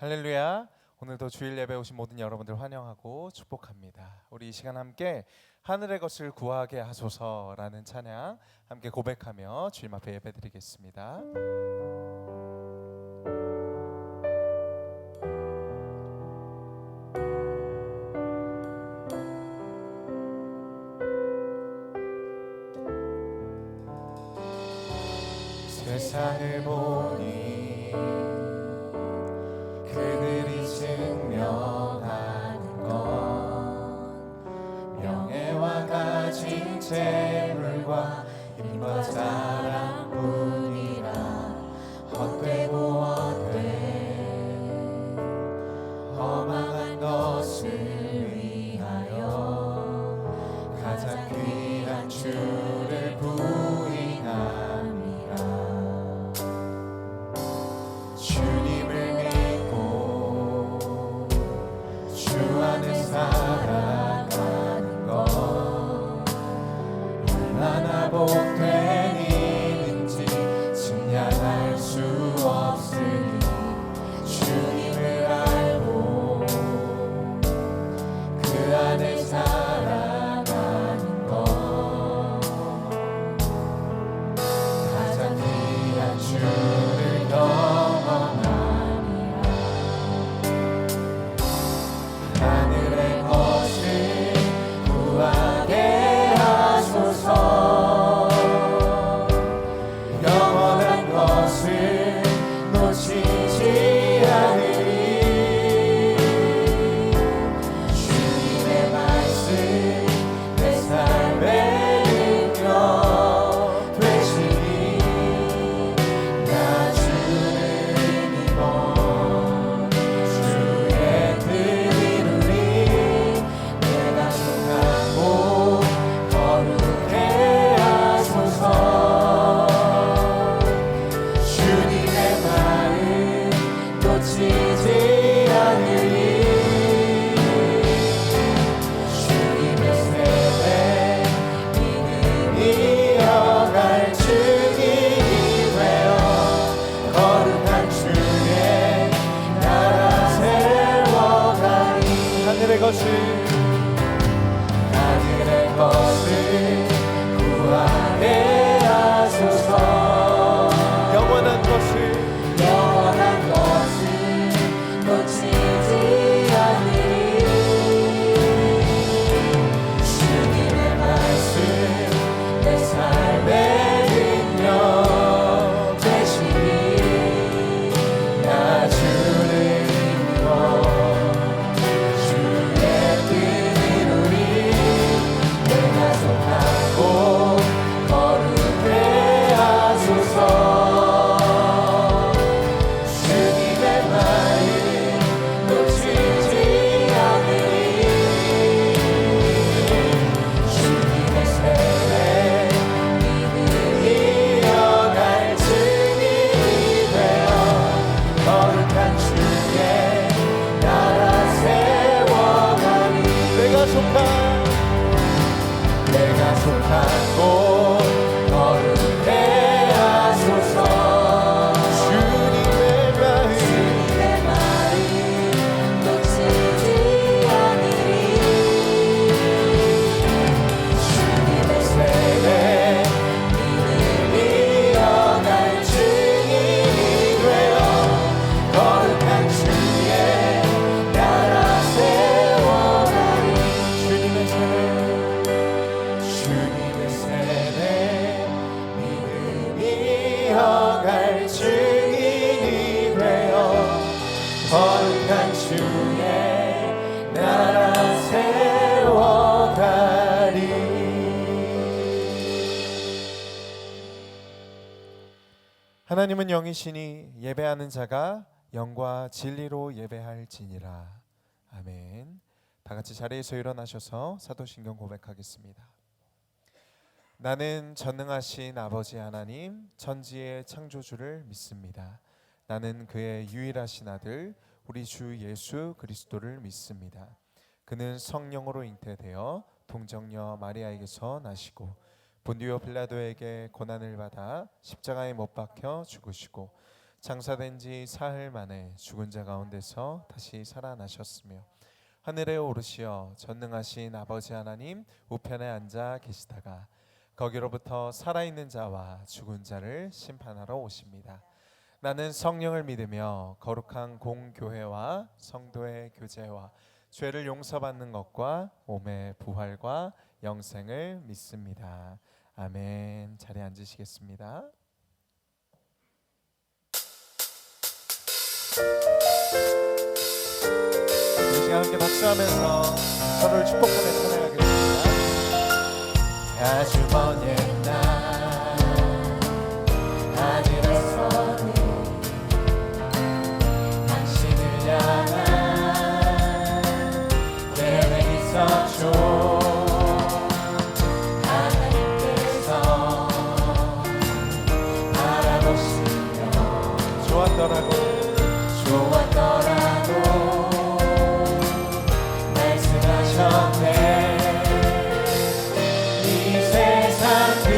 할렐루야. 오늘도 주일 예배 오신 모든 여러분들 환영하고 축복합니다. 우리 이 시간 함께 하늘의 것을 구하게 하소서라는 찬양 함께 고백하며 주님 앞에 예배드리겠습니다. 세상을 보니 그들이 증명하는 것 명예와 가진 재물과 힘과 사랑뿐이라 헛되고 헛돼 허망한 것을 위하여 가장 귀한 주를 부인함이라. 살아가는 것 얼마나 복된 일인지 측량할 수 없으니 주님을 알고 그 안에 살아가는 것 가장 귀한 주를 경험하니라. 하늘의 것을 구하게 하소서. 영원한 것을 놓치지 않으리. 주님의 말씀 내 삶의 능력 되시니 나 주를 믿어 주의 뜻 내가 속하고 거룩해 하소서. 주님의 마음 놓치지 않으리. 주님의 세대 믿음이 이어갈 증인이 되어 거룩한 주의 나라 세워가리. 하늘의 것을 구하게 하소서. 영원한 것을 놓치지 않으리. 주님의 말씀 내 삶의 능력 되시니 나 주를 믿어 주의 뜻 이루리. 내가 속하고 거룩해 하소서. 주님의 마음 놓치지 않으리. 주님의 세례 믿음이 이어갈 증인이 되어 거룩한 주의 나라 세워가리. 내가 속한 곳 거룩해 하소서. 주님의 마음 놓치지 않으리. 주님의 세례 믿음이 이어갈 증인이 되어 거룩한 주의 나라 세워가리. 주님의 세례 믿음이 이어갈 증인이 되어 거룩한 주의 나라 세워가리. 하나님은 영이시니 예배하는 자가 영과 진리로 예배할지니라. 아멘. 다 같이 자리에서 일어나셔서 사도신경 고백하겠습니다. 나는 전능하신 아버지 하나님 천지의 창조주를 믿습니다. 나는 그의 유일하신 아들 우리 주 예수 그리스도를 믿습니다. 그는 성령으로 잉태되어 동정녀 마리아에게서 나시고 본디오 빌라도에게 고난을 받아 십자가에 못 박혀 죽으시고 장사된 지 사흘 만에 죽은 자 가운데서 다시 살아나셨으며 하늘에 오르시어 전능하신 아버지 하나님 우편에 앉아 계시다가 거기로부터 살아있는 자와 죽은 자를 심판하러 오십니다. 나는 성령을 믿으며 거룩한 공교회와 성도의 교제와 죄를 용서받는 것과 몸의 부활과 영생을 믿습니다. 아멘. 자리에 앉으시겠습니다. 우리 시간 함께 박수하면서 서로를 축복하며 찬양하겠습니다. 아주 먼 옛날 하늘에서는 당신을 향한 계획이 있었죠. 하나님께서 바라보시며 좋았더라도 말씀하셨네. 이 세상 그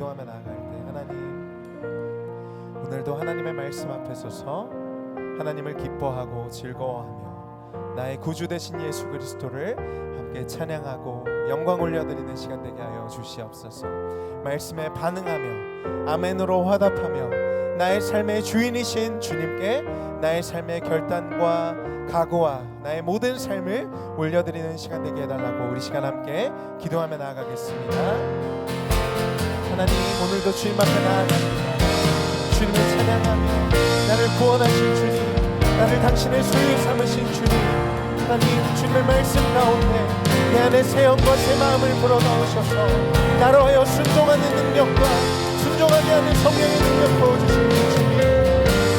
기도하며 나아갈 때 하나님, 오늘도 하나님의 말씀 앞에 서서 하나님을 기뻐하고 즐거워하며 나의 구주 되신 예수 그리스도를 함께 찬양하고 영광 올려드리는 시간 되게 하여 주시옵소서. 말씀에 반응하며 아멘으로 화답하며 나의 삶의 주인이신 주님께 나의 삶의 결단과 각오와 나의 모든 삶을 올려드리는 시간 되게 해달라고 우리 시간 함께 기도하며 나아가겠습니다. 하나님, 오늘도 주님 앞에 나아갑니다. 주님을 찬양하며 나를 구원하신 주님, 나를 당신의 소유 삼으신 주님, 하나님, 주님의 말씀 가운데 내 안에 새 영과 새 마음을 불어넣으셔서 나로 하여 순종하는 능력과 순종하게 하는 성령의 능력 부어주시는 주님,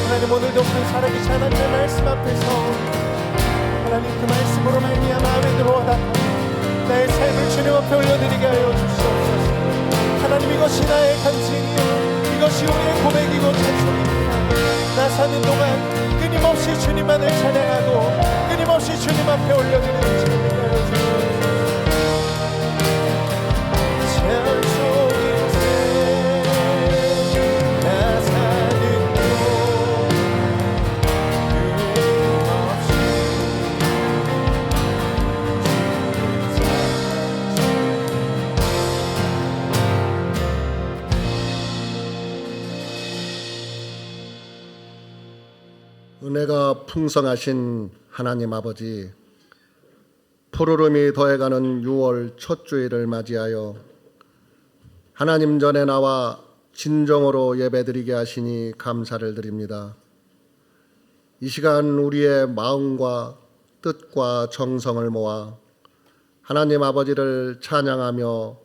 하나님, 오늘도 그 살아계신 하나님의 말씀 앞에서 하나님 그 말씀으로 말미암아 아멘으로 와닿고 나의 삶을 주님 앞에 올려드리게 하여 주시옵소서. 하나님, 이것이 나의 간증이요, 이것이 우리의 고백이고 찬송입니다. 나 사는 동안 끊임없이 주님만을 찬양하고 끊임없이 주님 앞에 올려드리는 시간 되게 하여 주시옵소서. 은혜가 풍성하신 하나님 아버지, 푸르름이 더해가는 6월 첫 주일을 맞이하여 하나님 전에 나와 진정으로 예배드리게 하시니 감사를 드립니다. 이 시간 우리의 마음과 뜻과 정성을 모아 하나님 아버지를 찬양하며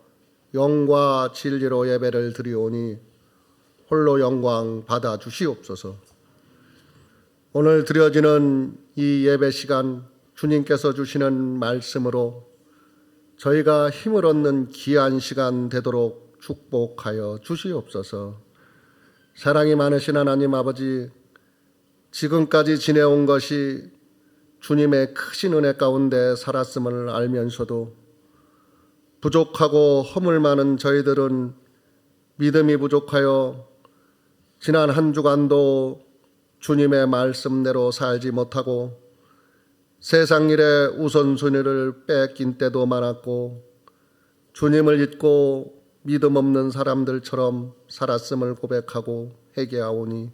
영과 진리로 예배를 드리오니 홀로 영광 받아 주시옵소서. 오늘 드려지는 이 예배 시간, 주님께서 주시는 말씀으로 저희가 힘을 얻는 귀한 시간 되도록 축복하여 주시옵소서. 사랑이 많으신 하나님 아버지, 지금까지 지내온 것이 주님의 크신 은혜 가운데 살았음을 알면서도 부족하고 허물 많은 저희들은 믿음이 부족하여 지난 한 주간도 주님의 말씀대로 살지 못하고 세상 일에 우선순위를 뺏긴 때도 많았고 주님을 잊고 믿음 없는 사람들처럼 살았음을 고백하고 회개하오니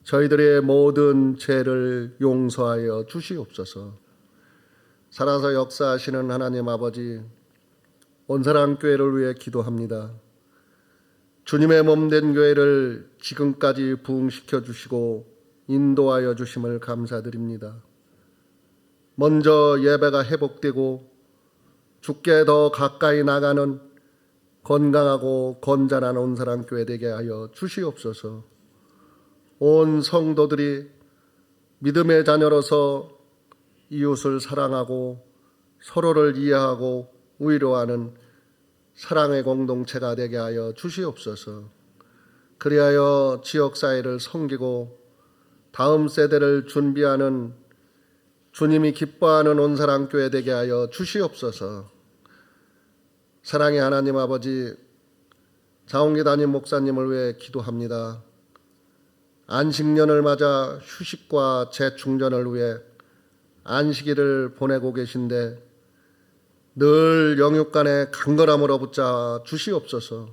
저희들의 모든 죄를 용서하여 주시옵소서. 살아서 역사하시는 하나님 아버지, 온사랑교회를 위해 기도합니다. 주님의 몸된 교회를 지금까지 부흥시켜 주시고 인도하여 주심을 감사드립니다. 먼저 예배가 회복되고 주께 더 가까이 나가는 건강하고 건전한 온사랑교회 되게 하여 주시옵소서. 온 성도들이 믿음의 자녀로서 이웃을 사랑하고 서로를 이해하고 위로하는 사랑의 공동체가 되게 하여 주시옵소서. 그리하여 지역사회를 섬기고 다음 세대를 준비하는 주님이 기뻐하는 온사랑교회 되게 하여 주시옵소서. 사랑의 하나님 아버지, 자원기 담임 목사님을 위해 기도합니다. 안식년을 맞아 휴식과 재충전을 위해 안식일을 보내고 계신데 늘 영육간의 간절함으로 붙잡아 주시옵소서.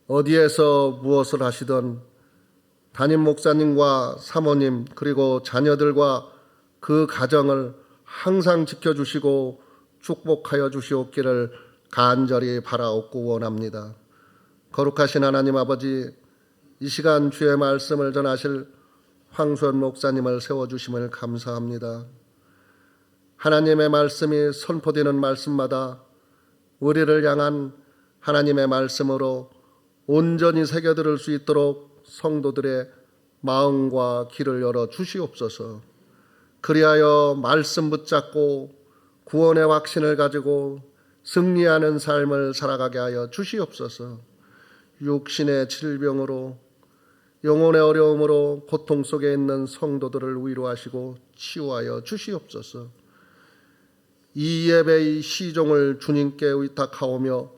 어디에서 무엇을 하시던 담임 목사님과 사모님 그리고 자녀들과 그 가정을 항상 지켜주시고 축복하여 주시옵기를 간절히 바라옵고 원합니다. 거룩하신 하나님 아버지, 이 시간 주의 말씀을 전하실 황수원 목사님을 세워주심을 감사합니다. 하나님의 말씀이 선포되는 말씀마다 우리를 향한 하나님의 말씀으로 온전히 새겨들을 수 있도록 성도들의 마음과 귀를 열어 주시옵소서. 그리하여 말씀 붙잡고 구원의 확신을 가지고 승리하는 삶을 살아가게 하여 주시옵소서. 육신의 질병으로 영혼의 어려움으로 고통 속에 있는 성도들을 위로하시고 치유하여 주시옵소서. 이 예배의 시종을 주님께 의탁하오며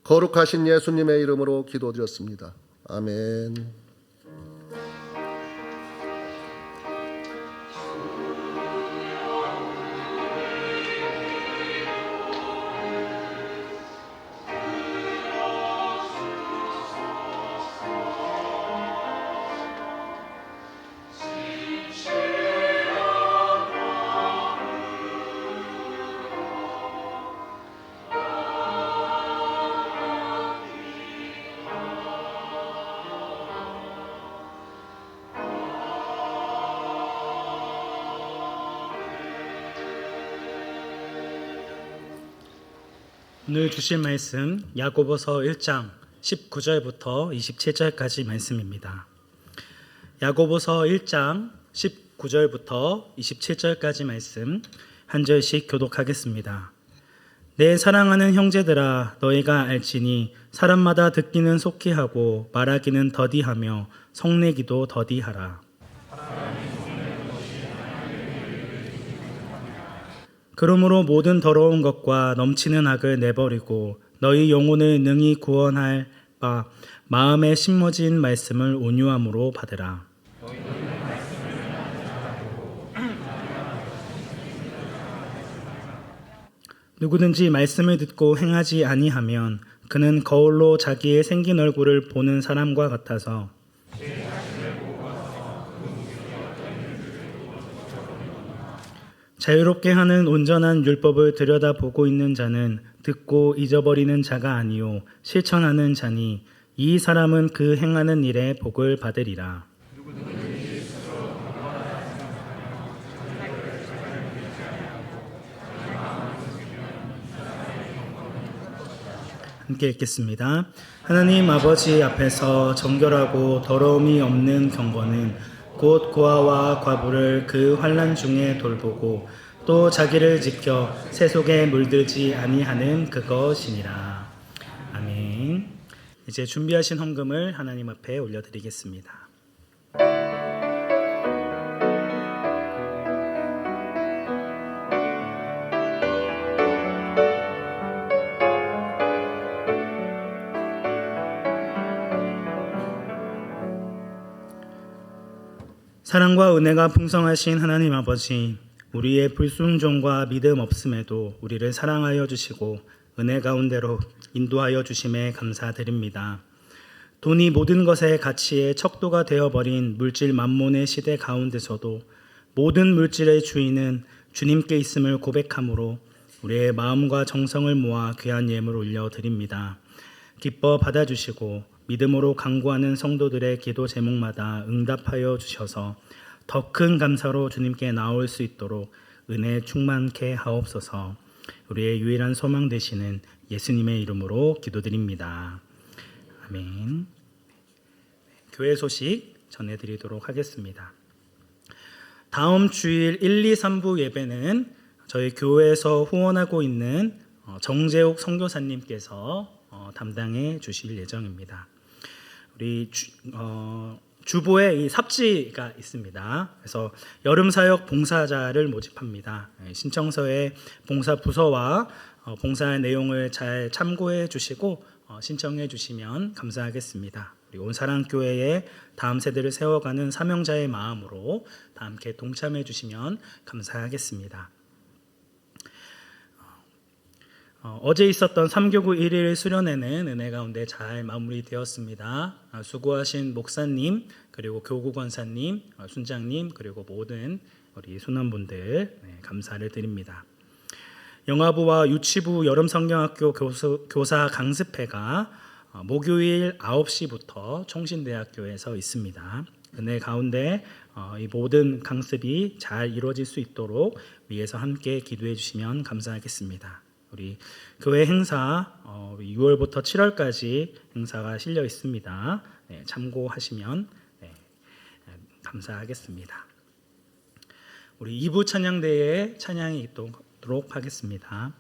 거룩하신 예수님의 이름으로 기도드렸습니다. 아멘. 오늘 주실 말씀 야고보서 1장 19절부터 27절까지 말씀입니다. 야고보서 1장 19절부터 27절까지 말씀 한 절씩 교독하겠습니다. 내 사랑하는 형제들아, 너희가 알지니 사람마다 듣기는 속히 하고 말하기는 더디하며 성내기도 더디하라. 그러므로 모든 더러운 것과 넘치는 악을 내버리고 너희 영혼을 능히 구원할 바 마음에 심어진 말씀을 온유함으로 받으라. 누구든지 말씀을 듣고 행하지 아니하면 그는 거울로 자기의 생긴 얼굴을 보는 사람과 같아서 자유롭게 하는 온전한 율법을 들여다보고 있는 자는 듣고 잊어버리는 자가 아니요 실천하는 자니 이 사람은 그 행하는 일에 복을 받으리라. 함께 읽겠습니다. 하나님 아버지 앞에서 정결하고 더러움이 없는 경건은 곧 고아와 과부를 그 환난 중에 돌보고 또 자기를 지켜 새 속에 물들지 아니하는 그것이니라. 아멘. 이제 준비하신 헌금을 하나님 앞에 올려드리겠습니다. 사랑과 은혜가 풍성하신 하나님 아버지, 우리의 불순종과 믿음 없음에도 우리를 사랑하여 주시고 은혜 가운데로 인도하여 주심에 감사드립니다. 돈이 모든 것의 가치의 척도가 되어버린 물질 만몬의 시대 가운데서도 모든 물질의 주인은 주님께 있음을 고백함으로 우리의 마음과 정성을 모아 귀한 예물 올려드립니다. 기뻐 받아주시고 믿음으로 간구하는 성도들의 기도 제목마다 응답하여 주셔서 더 큰 감사로 주님께 나올 수 있도록 은혜 충만케 하옵소서. 우리의 유일한 소망 되시는 예수님의 이름으로 기도드립니다. 아멘. 교회 소식 전해드리도록 하겠습니다. 다음 주일 1, 2, 3부 예배는 저희 교회에서 후원하고 있는 정재욱 선교사님께서 담당해 주실 예정입니다. 우리 주보에 이 삽지가 있습니다. 그래서 여름사역 봉사자를 모집합니다. 신청서에 봉사 부서와 봉사 내용을 잘 참고해 주시고 신청해 주시면 감사하겠습니다. 우리 온사랑교회의 다음 세대를 세워가는 사명자의 마음으로 다 함께 동참해 주시면 감사하겠습니다. 어제 있었던 3교구 1일 수련회는 은혜 가운데 잘 마무리되었습니다. 수고하신 목사님, 그리고 교구 권사님, 순장님, 그리고 모든 우리 순원분들 감사를 드립니다. 영아부와 유치부 여름성경학교 교사 강습회가 목요일 9시부터 총신대학교에서 있습니다. 은혜 가운데 이 모든 강습이 잘 이루어질 수 있도록 위에서 함께 기도해 주시면 감사하겠습니다. 우리 교회 행사 6월부터 7월까지 행사가 실려 있습니다. 참고하시면 감사하겠습니다. 우리 2부 찬양대에 찬양이 있도록 하겠습니다.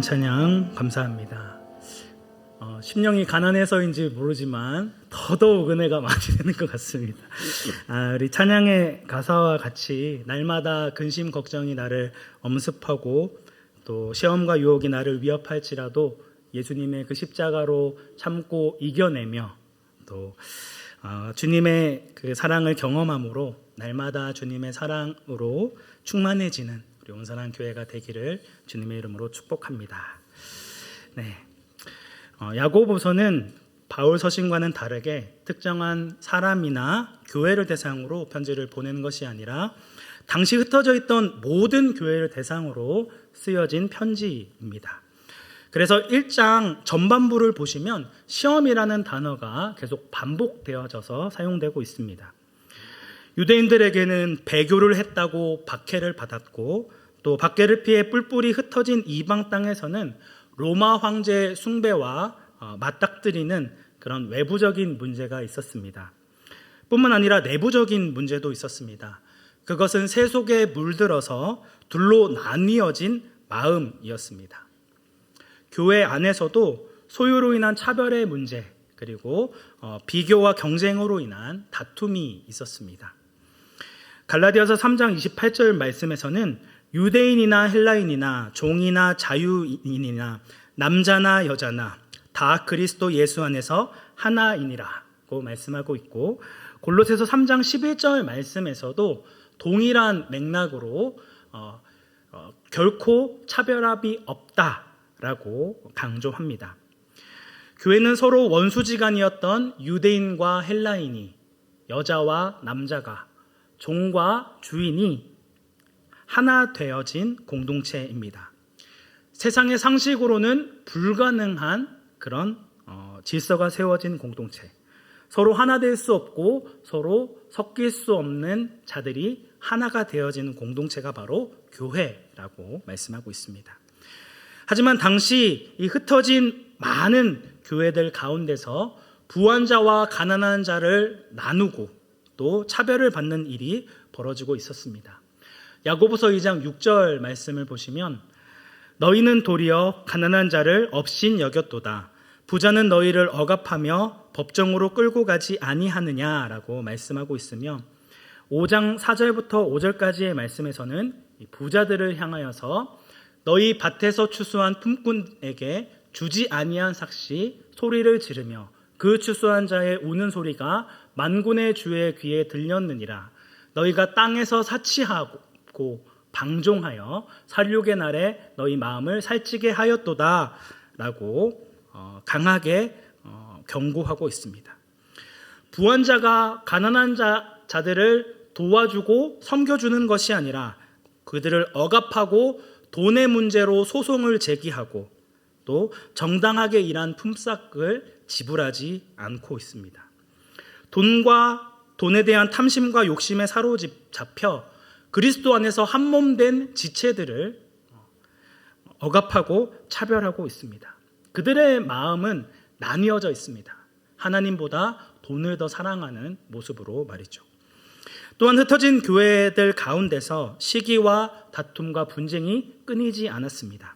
찬양 감사합니다. 심령이 가난해서인지 모르지만 더더욱 은혜가 많이 되는 것 같습니다. 우리 찬양의 가사와 같이 날마다 근심 걱정이 나를 엄습하고 또 시험과 유혹이 나를 위협할지라도 예수님의 그 십자가로 참고 이겨내며 또 주님의 그 사랑을 경험함으로 날마다 주님의 사랑으로 충만해지는 우리 온전한 교회가 되기를 주님의 이름으로 축복합니다. 네. 야고보서는 바울 서신과는 다르게 특정한 사람이나 교회를 대상으로 편지를 보내는 것이 아니라 당시 흩어져 있던 모든 교회를 대상으로 쓰여진 편지입니다. 그래서 1장 전반부를 보시면 시험이라는 단어가 계속 반복되어져서 사용되고 있습니다. 유대인들에게는 배교를 했다고 박해를 받았고 또 박해를 피해 뿔뿔이 흩어진 이방 땅에서는 로마 황제 숭배와 맞닥뜨리는 그런 외부적인 문제가 있었습니다. 뿐만 아니라 내부적인 문제도 있었습니다. 그것은 새 속에 물들어서 둘로 나뉘어진 마음이었습니다. 교회 안에서도 소유로 인한 차별의 문제 그리고 비교와 경쟁으로 인한 다툼이 있었습니다. 갈라디아서 3장 28절 말씀에서는 유대인이나 헬라인이나 종이나 자유인이나 남자나 여자나 다 그리스도 예수 안에서 하나이니라고 말씀하고 있고 골로새서 3장 11절 말씀에서도 동일한 맥락으로 결코 차별함이 없다라고 강조합니다. 교회는 서로 원수지간이었던 유대인과 헬라인이 여자와 남자가 종과 주인이 하나 되어진 공동체입니다. 세상의 상식으로는 불가능한 그런 질서가 세워진 공동체, 서로 하나 될 수 없고 서로 섞일 수 없는 자들이 하나가 되어지는 공동체가 바로 교회라고 말씀하고 있습니다. 하지만 당시 이 흩어진 많은 교회들 가운데서 부한 자와 가난한 자를 나누고 또 차별을 받는 일이 벌어지고 있었습니다. 야고보서 2장 6절 말씀을 보시면 너희는 도리어 가난한 자를 업신 여겼도다. 부자는 너희를 억압하며 법정으로 끌고 가지 아니하느냐라고 말씀하고 있으며 5장 4절부터 5절까지의 말씀에서는 부자들을 향하여서 너희 밭에서 추수한 품꾼에게 주지 아니한 삭시 소리를 지르며 그 추수한 자의 우는 소리가 만군의 주의 귀에 들렸느니라. 너희가 땅에서 사치하고 방종하여 살육의 날에 너희 마음을 살찌게 하였도다 라고 강하게 경고하고 있습니다. 부한 자가 가난한 자들을 도와주고 섬겨주는 것이 아니라 그들을 억압하고 돈의 문제로 소송을 제기하고 또 정당하게 일한 품삯을 지불하지 않고 있습니다. 돈에 대한 탐심과 욕심에 사로잡혀 그리스도 안에서 한몸된 지체들을 억압하고 차별하고 있습니다. 그들의 마음은 나뉘어져 있습니다. 하나님보다 돈을 더 사랑하는 모습으로 말이죠. 또한 흩어진 교회들 가운데서 시기와 다툼과 분쟁이 끊이지 않았습니다.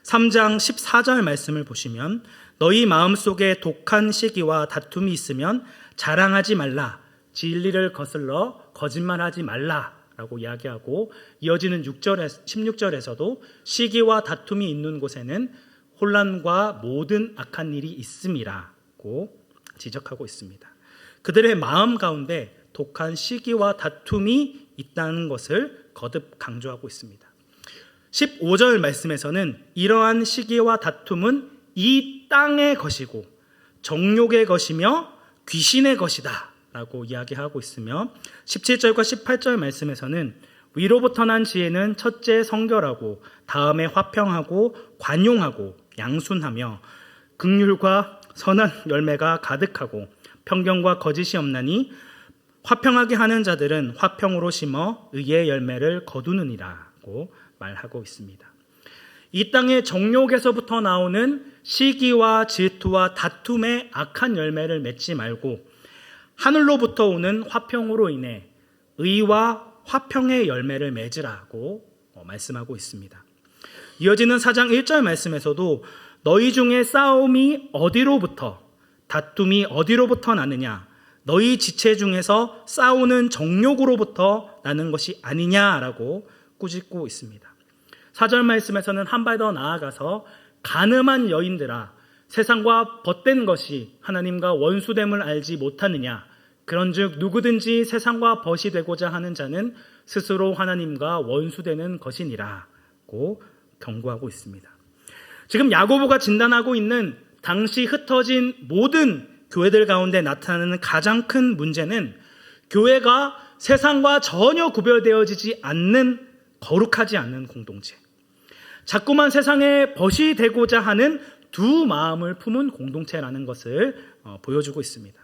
3장 14절 말씀을 보시면 너희 마음속에 독한 시기와 다툼이 있으면 자랑하지 말라. 진리를 거슬러 거짓말하지 말라. 라고 이야기하고 이어지는 16절에서도 시기와 다툼이 있는 곳에는 혼란과 모든 악한 일이 있음이라고 지적하고 있습니다. 그들의 마음 가운데 독한 시기와 다툼이 있다는 것을 거듭 강조하고 있습니다. 15절 말씀에서는 이러한 시기와 다툼은 이 땅의 것이고 정욕의 것이며 귀신의 것이다 라고 이야기하고 있으며 17절과 18절 말씀에서는 위로부터 난 지혜는 첫째 성결하고 다음에 화평하고 관용하고 양순하며 긍휼과 선한 열매가 가득하고 편견과 거짓이 없나니 화평하게 하는 자들은 화평으로 심어 의의 열매를 거두느니라고 말하고 있습니다. 이 땅의 정욕에서부터 나오는 시기와 질투와 다툼의 악한 열매를 맺지 말고 하늘로부터 오는 화평으로 인해 의와 화평의 열매를 맺으라고 말씀하고 있습니다. 이어지는 4장 1절 말씀에서도 너희 중에 싸움이 어디로부터, 다툼이 어디로부터 나느냐, 너희 지체 중에서 싸우는 정욕으로부터 나는 것이 아니냐라고 꾸짖고 있습니다. 4절 말씀에서는 한 발 더 나아가서 간음한 여인들아, 세상과 벗된 것이 하나님과 원수됨을 알지 못하느냐, 그런즉 누구든지 세상과 벗이 되고자 하는 자는 스스로 하나님과 원수되는 것이니라고 경고하고 있습니다. 지금 야고보가 진단하고 있는 당시 흩어진 모든 교회들 가운데 나타나는 가장 큰 문제는 교회가 세상과 전혀 구별되어지지 않는 거룩하지 않은 공동체, 자꾸만 세상에 벗이 되고자 하는 두 마음을 품은 공동체라는 것을 보여주고 있습니다.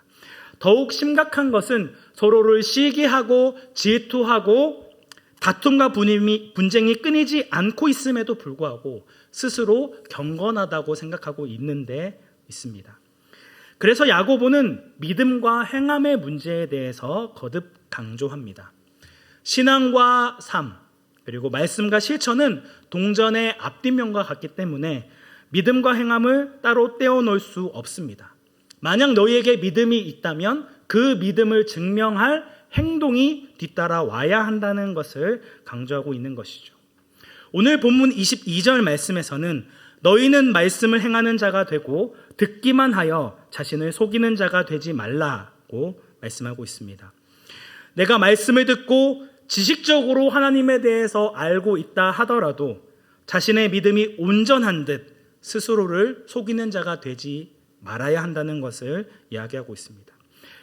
더욱 심각한 것은 서로를 시기하고 질투하고 다툼과 분쟁이 끊이지 않고 있음에도 불구하고 스스로 경건하다고 생각하고 있는 데 있습니다. 그래서 야고보는 믿음과 행함의 문제에 대해서 거듭 강조합니다. 신앙과 삶, 그리고 말씀과 실천은 동전의 앞뒷면과 같기 때문에 믿음과 행함을 따로 떼어놓을 수 없습니다. 만약 너희에게 믿음이 있다면 그 믿음을 증명할 행동이 뒤따라와야 한다는 것을 강조하고 있는 것이죠. 오늘 본문 22절 말씀에서는 너희는 말씀을 행하는 자가 되고 듣기만 하여 자신을 속이는 자가 되지 말라고 말씀하고 있습니다. 내가 말씀을 듣고 지식적으로 하나님에 대해서 알고 있다 하더라도 자신의 믿음이 온전한 듯 스스로를 속이는 자가 되지 말아야 한다는 것을 이야기하고 있습니다.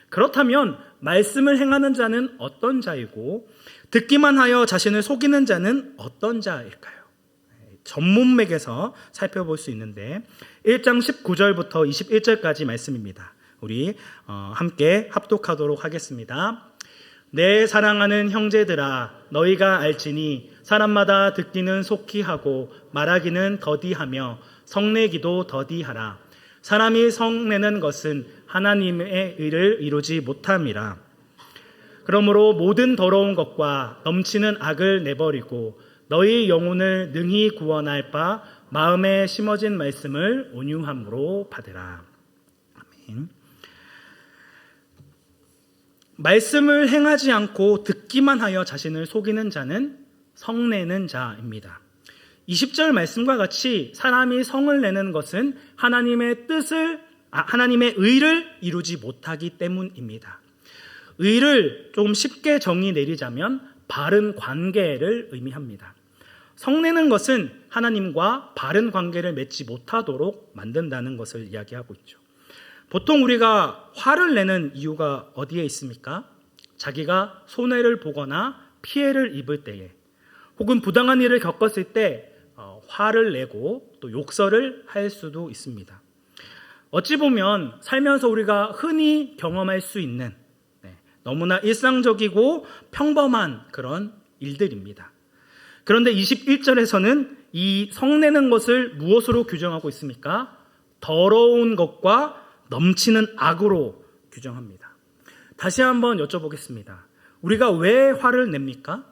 그렇다면 말씀을 행하는 자는 어떤 자이고 듣기만 하여 자신을 속이는 자는 어떤 자일까요? 전문맥에서 살펴볼 수 있는데 1장 19절부터 21절까지 말씀입니다. 우리 함께 합독하도록 하겠습니다. 내 사랑하는 형제들아, 너희가 알지니 사람마다 듣기는 속히 하고 말하기는 더디하며 성내기도 더디하라. 사람이 성내는 것은 하나님의 의를 이루지 못함이라. 그러므로 모든 더러운 것과 넘치는 악을 내버리고 너희 영혼을 능히 구원할 바 마음에 심어진 말씀을 온유함으로 받으라. 아멘. 말씀을 행하지 않고 듣기만 하여 자신을 속이는 자는 성내는 자입니다. 20절 말씀과 같이 사람이 성을 내는 것은 하나님의 의를 이루지 못하기 때문입니다. 의를 좀 쉽게 정의 내리자면 바른 관계를 의미합니다. 성내는 것은 하나님과 바른 관계를 맺지 못하도록 만든다는 것을 이야기하고 있죠. 보통 우리가 화를 내는 이유가 어디에 있습니까? 자기가 손해를 보거나 피해를 입을 때에, 혹은 부당한 일을 겪었을 때 화를 내고 또 욕설을 할 수도 있습니다. 어찌 보면 살면서 우리가 흔히 경험할 수 있는 너무나 일상적이고 평범한 그런 일들입니다. 그런데 21절에서는 이 성내는 것을 무엇으로 규정하고 있습니까? 더러운 것과 넘치는 악으로 규정합니다. 다시 한번 여쭤보겠습니다. 우리가 왜 화를 냅니까?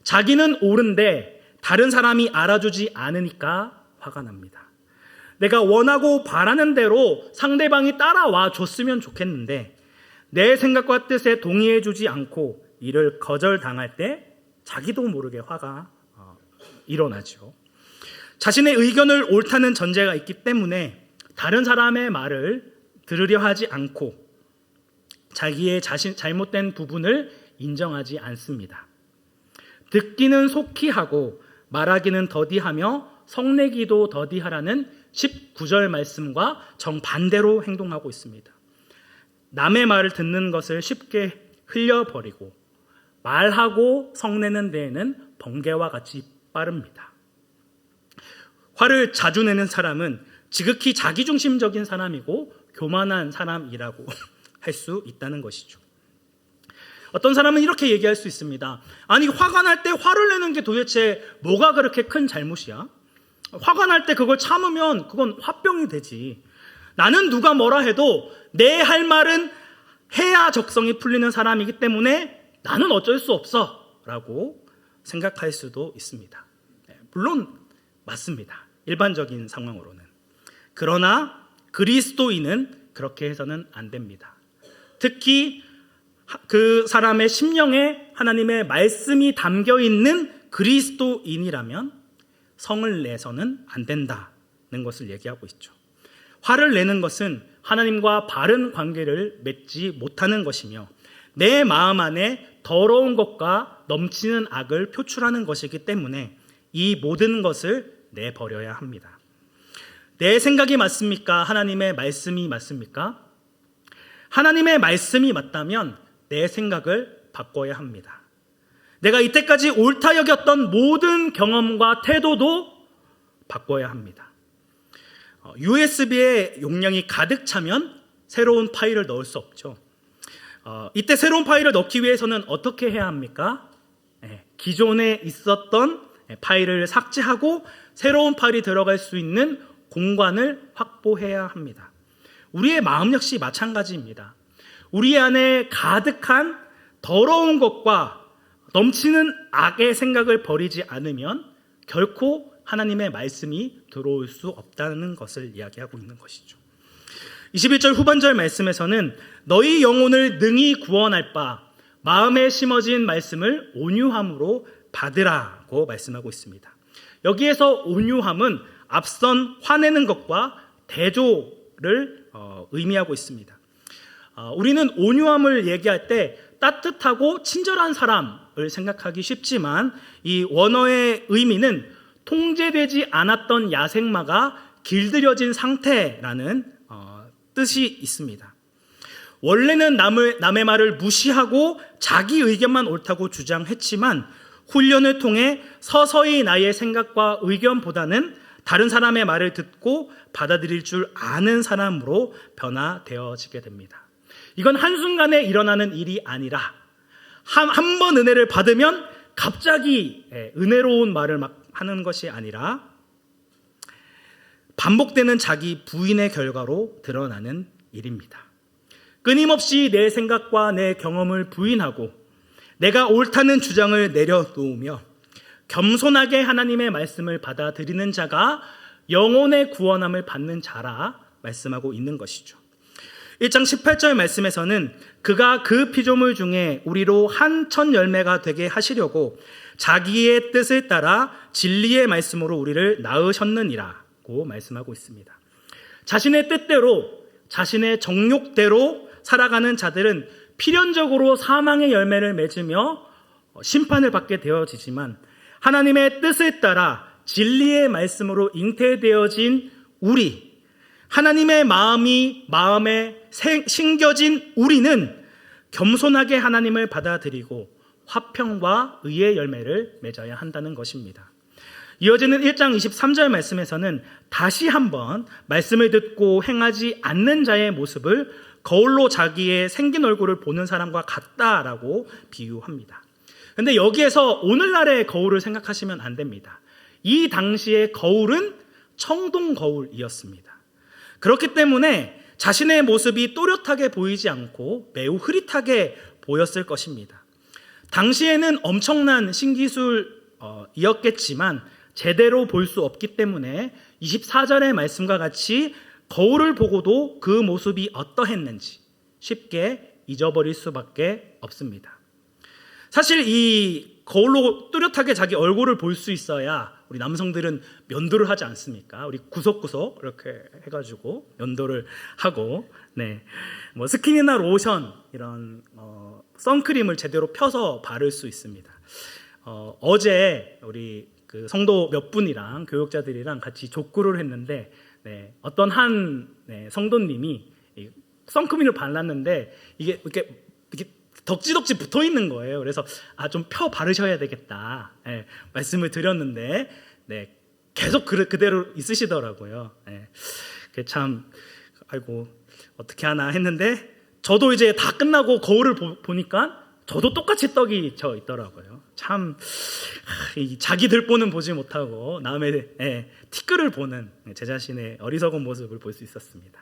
자기는 옳은데 다른 사람이 알아주지 않으니까 화가 납니다. 내가 원하고 바라는 대로 상대방이 따라와 줬으면 좋겠는데 내 생각과 뜻에 동의해주지 않고 이를 거절당할 때 자기도 모르게 화가 일어나죠. 자신의 의견을 옳다는 전제가 있기 때문에 다른 사람의 말을 들으려 하지 않고 자기의 잘못된 부분을 인정하지 않습니다. 듣기는 속히 하고 말하기는 더디하며 성내기도 더디하라는 19절 말씀과 정반대로 행동하고 있습니다. 남의 말을 듣는 것을 쉽게 흘려버리고 말하고 성내는 데에는 번개와 같이 빠릅니다. 화를 자주 내는 사람은 지극히 자기중심적인 사람이고 교만한 사람이라고 할 수 있다는 것이죠. 어떤 사람은 이렇게 얘기할 수 있습니다. 아니, 화가 날 때 화를 내는 게 도대체 뭐가 그렇게 큰 잘못이야? 화가 날 때 그걸 참으면 그건 화병이 되지. 나는 누가 뭐라 해도 내 할 말은 해야 적성이 풀리는 사람이기 때문에 나는 어쩔 수 없어 라고 생각할 수도 있습니다. 물론 맞습니다. 일반적인 상황으로는. 그러나 그리스도인은 그렇게 해서는 안 됩니다. 특히 그 사람의 심령에 하나님의 말씀이 담겨 있는 그리스도인이라면 성을 내서는 안 된다는 것을 얘기하고 있죠. 화를 내는 것은 하나님과 바른 관계를 맺지 못하는 것이며 내 마음 안에 더러운 것과 넘치는 악을 표출하는 것이기 때문에 이 모든 것을 내버려야 합니다. 내 생각이 맞습니까? 하나님의 말씀이 맞습니까? 하나님의 말씀이 맞다면 내 생각을 바꿔야 합니다. 내가 이때까지 옳다 여겼던 모든 경험과 태도도 바꿔야 합니다. USB에 용량이 가득 차면 새로운 파일을 넣을 수 없죠. 이때 새로운 파일을 넣기 위해서는 어떻게 해야 합니까? 기존에 있었던 파일을 삭제하고 새로운 파일이 들어갈 수 있는 공간을 확보해야 합니다. 우리의 마음 역시 마찬가지입니다. 우리 안에 가득한 더러운 것과 넘치는 악의 생각을 버리지 않으면 결코 하나님의 말씀이 들어올 수 없다는 것을 이야기하고 있는 것이죠. 21절 후반절 말씀에서는 너희 영혼을 능히 구원할 바 마음에 심어진 말씀을 온유함으로 받으라고 말씀하고 있습니다. 여기에서 온유함은 앞선 화내는 것과 대조를 의미하고 있습니다. 우리는 온유함을 얘기할 때 따뜻하고 친절한 사람을 생각하기 쉽지만 이 원어의 의미는 통제되지 않았던 야생마가 길들여진 상태라는 뜻이 있습니다. 원래는 남의 말을 무시하고 자기 의견만 옳다고 주장했지만 훈련을 통해 서서히 나의 생각과 의견보다는 다른 사람의 말을 듣고 받아들일 줄 아는 사람으로 변화되어지게 됩니다. 이건 한순간에 일어나는 일이 아니라 한 번 은혜를 받으면 갑자기 은혜로운 말을 막 하는 것이 아니라 반복되는 자기 부인의 결과로 드러나는 일입니다. 끊임없이 내 생각과 내 경험을 부인하고 내가 옳다는 주장을 내려놓으며 겸손하게 하나님의 말씀을 받아들이는 자가 영혼의 구원함을 받는 자라 말씀하고 있는 것이죠. 1장 18절 말씀에서는 그가 그 피조물 중에 우리로 한 천 열매가 되게 하시려고 자기의 뜻을 따라 진리의 말씀으로 우리를 낳으셨느니라고 말씀하고 있습니다. 자신의 뜻대로 자신의 정욕대로 살아가는 자들은 필연적으로 사망의 열매를 맺으며 심판을 받게 되어지지만 하나님의 뜻을 따라 진리의 말씀으로 잉태되어진 우리, 하나님의 마음에 심겨진 우리는 겸손하게 하나님을 받아들이고 화평과 의의 열매를 맺어야 한다는 것입니다. 이어지는 1장 23절 말씀에서는 다시 한번 말씀을 듣고 행하지 않는 자의 모습을 거울로 자기의 생긴 얼굴을 보는 사람과 같다라고 비유합니다. 그런데 여기에서 오늘날의 거울을 생각하시면 안 됩니다. 이 당시의 거울은 청동 거울이었습니다. 그렇기 때문에 자신의 모습이 또렷하게 보이지 않고 매우 흐릿하게 보였을 것입니다. 당시에는 엄청난 신기술이었겠지만 제대로 볼 수 없기 때문에 24절의 말씀과 같이 거울을 보고도 그 모습이 어떠했는지 쉽게 잊어버릴 수밖에 없습니다. 사실 이 거울로 뚜렷하게 자기 얼굴을 볼 수 있어야 우리 남성들은 면도를 하지 않습니까? 우리 구석구석 이렇게 해가지고 면도를 하고, 뭐 스킨이나 로션 이런 선크림을 제대로 펴서 바를 수 있습니다. 어제 우리 그 성도 몇 분이랑 교육자들이랑 같이 족구를 했는데, 어떤 한 성도님이 선크림을 발랐는데 이게 이렇게 덕지덕지 붙어 있는 거예요. 그래서 좀 펴 바르셔야 되겠다 말씀을 드렸는데 계속 그대로 있으시더라고요. 참 아이고 어떻게 하나 했는데 저도 이제 다 끝나고 거울을 보니까 저도 똑같이 떡이 져 있더라고요. 참 자기 들보는 보지 못하고 남의 티끌을 보는 제 자신의 어리석은 모습을 볼 수 있었습니다.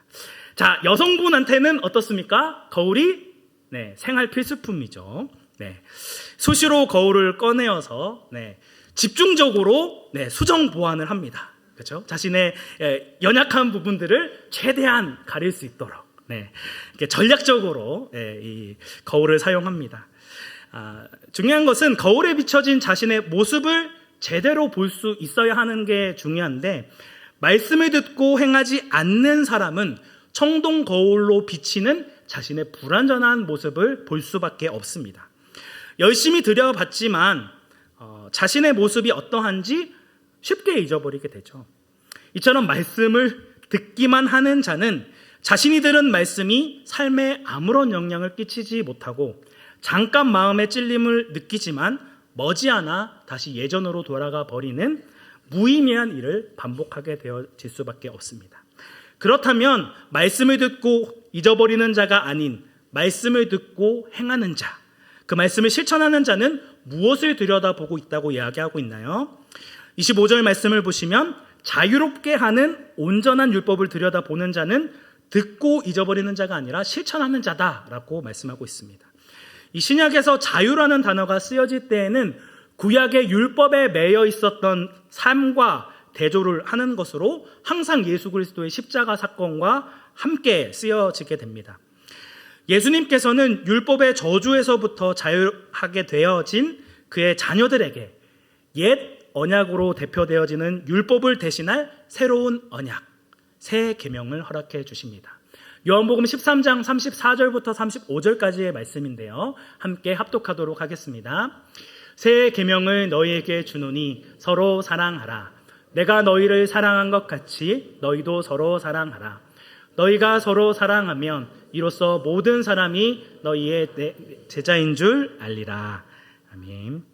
자, 여성분한테는 어떻습니까? 거울이 생활 필수품이죠. 수시로 거울을 꺼내어서 집중적으로 수정 보완을 합니다. 그렇죠? 자신의 연약한 부분들을 최대한 가릴 수 있도록 이렇게 전략적으로 이 거울을 사용합니다. 중요한 것은 거울에 비춰진 자신의 모습을 제대로 볼 수 있어야 하는 게 중요한데, 말씀을 듣고 행하지 않는 사람은 청동 거울로 비치는 자신의 불완전한 모습을 볼 수밖에 없습니다. 열심히 들여봤지만 자신의 모습이 어떠한지 쉽게 잊어버리게 되죠. 이처럼 말씀을 듣기만 하는 자는 자신이 들은 말씀이 삶에 아무런 영향을 끼치지 못하고 잠깐 마음의 찔림을 느끼지만 머지않아 다시 예전으로 돌아가 버리는 무의미한 일을 반복하게 되어질 수밖에 없습니다. 그렇다면 말씀을 듣고 잊어버리는 자가 아닌 말씀을 듣고 행하는 자, 그 말씀을 실천하는 자는 무엇을 들여다보고 있다고 이야기하고 있나요? 25절 말씀을 보시면 자유롭게 하는 온전한 율법을 들여다보는 자는 듣고 잊어버리는 자가 아니라 실천하는 자다라고 말씀하고 있습니다. 이 신약에서 자유라는 단어가 쓰여질 때에는 구약의 율법에 매여 있었던 삶과 대조를 하는 것으로 항상 예수 그리스도의 십자가 사건과 함께 쓰여지게 됩니다. 예수님께서는 율법의 저주에서부터 자유하게 되어진 그의 자녀들에게 옛 언약으로 대표되어지는 율법을 대신할 새로운 언약, 새 계명을 허락해 주십니다. 요한복음 13장 34절부터 35절까지의 말씀인데요, 함께 합독하도록 하겠습니다. 새 계명을 너희에게 주노니 서로 사랑하라. 내가 너희를 사랑한 것 같이 너희도 서로 사랑하라. 너희가 서로 사랑하면 이로써 모든 사람이 너희의 제자인 줄 알리라. 아멘.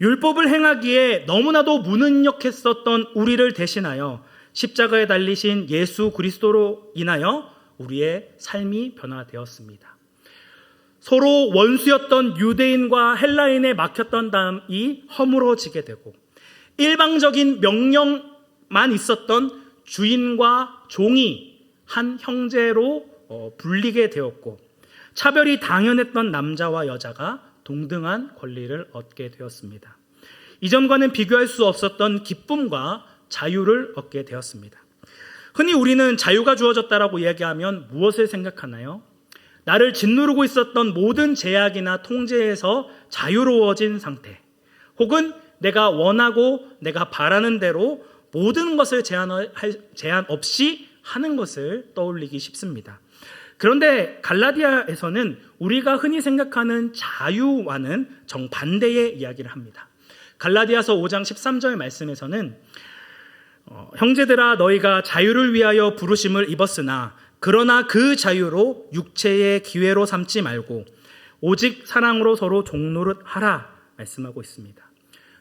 율법을 행하기에 너무나도 무능력했었던 우리를 대신하여 십자가에 달리신 예수 그리스도로 인하여 우리의 삶이 변화되었습니다. 서로 원수였던 유대인과 헬라인에 막혔던 다음이 허물어지게 되고, 일방적인 명령만 있었던 주인과 종이 한 형제로 불리게 되었고, 차별이 당연했던 남자와 여자가 동등한 권리를 얻게 되었습니다. 이전과는 비교할 수 없었던 기쁨과 자유를 얻게 되었습니다. 흔히 우리는 자유가 주어졌다라고 이야기하면 무엇을 생각하나요? 나를 짓누르고 있었던 모든 제약이나 통제에서 자유로워진 상태, 혹은 내가 원하고 내가 바라는 대로 모든 것을 제한 없이 하는 것을 떠올리기 쉽습니다. 그런데 갈라디아에서는 우리가 흔히 생각하는 자유와는 정반대의 이야기를 합니다. 갈라디아서 5장 13절 말씀에서는 형제들아 너희가 자유를 위하여 부르심을 입었으나 그러나 그 자유로 육체의 기회로 삼지 말고 오직 사랑으로 서로 종노릇하라 말씀하고 있습니다.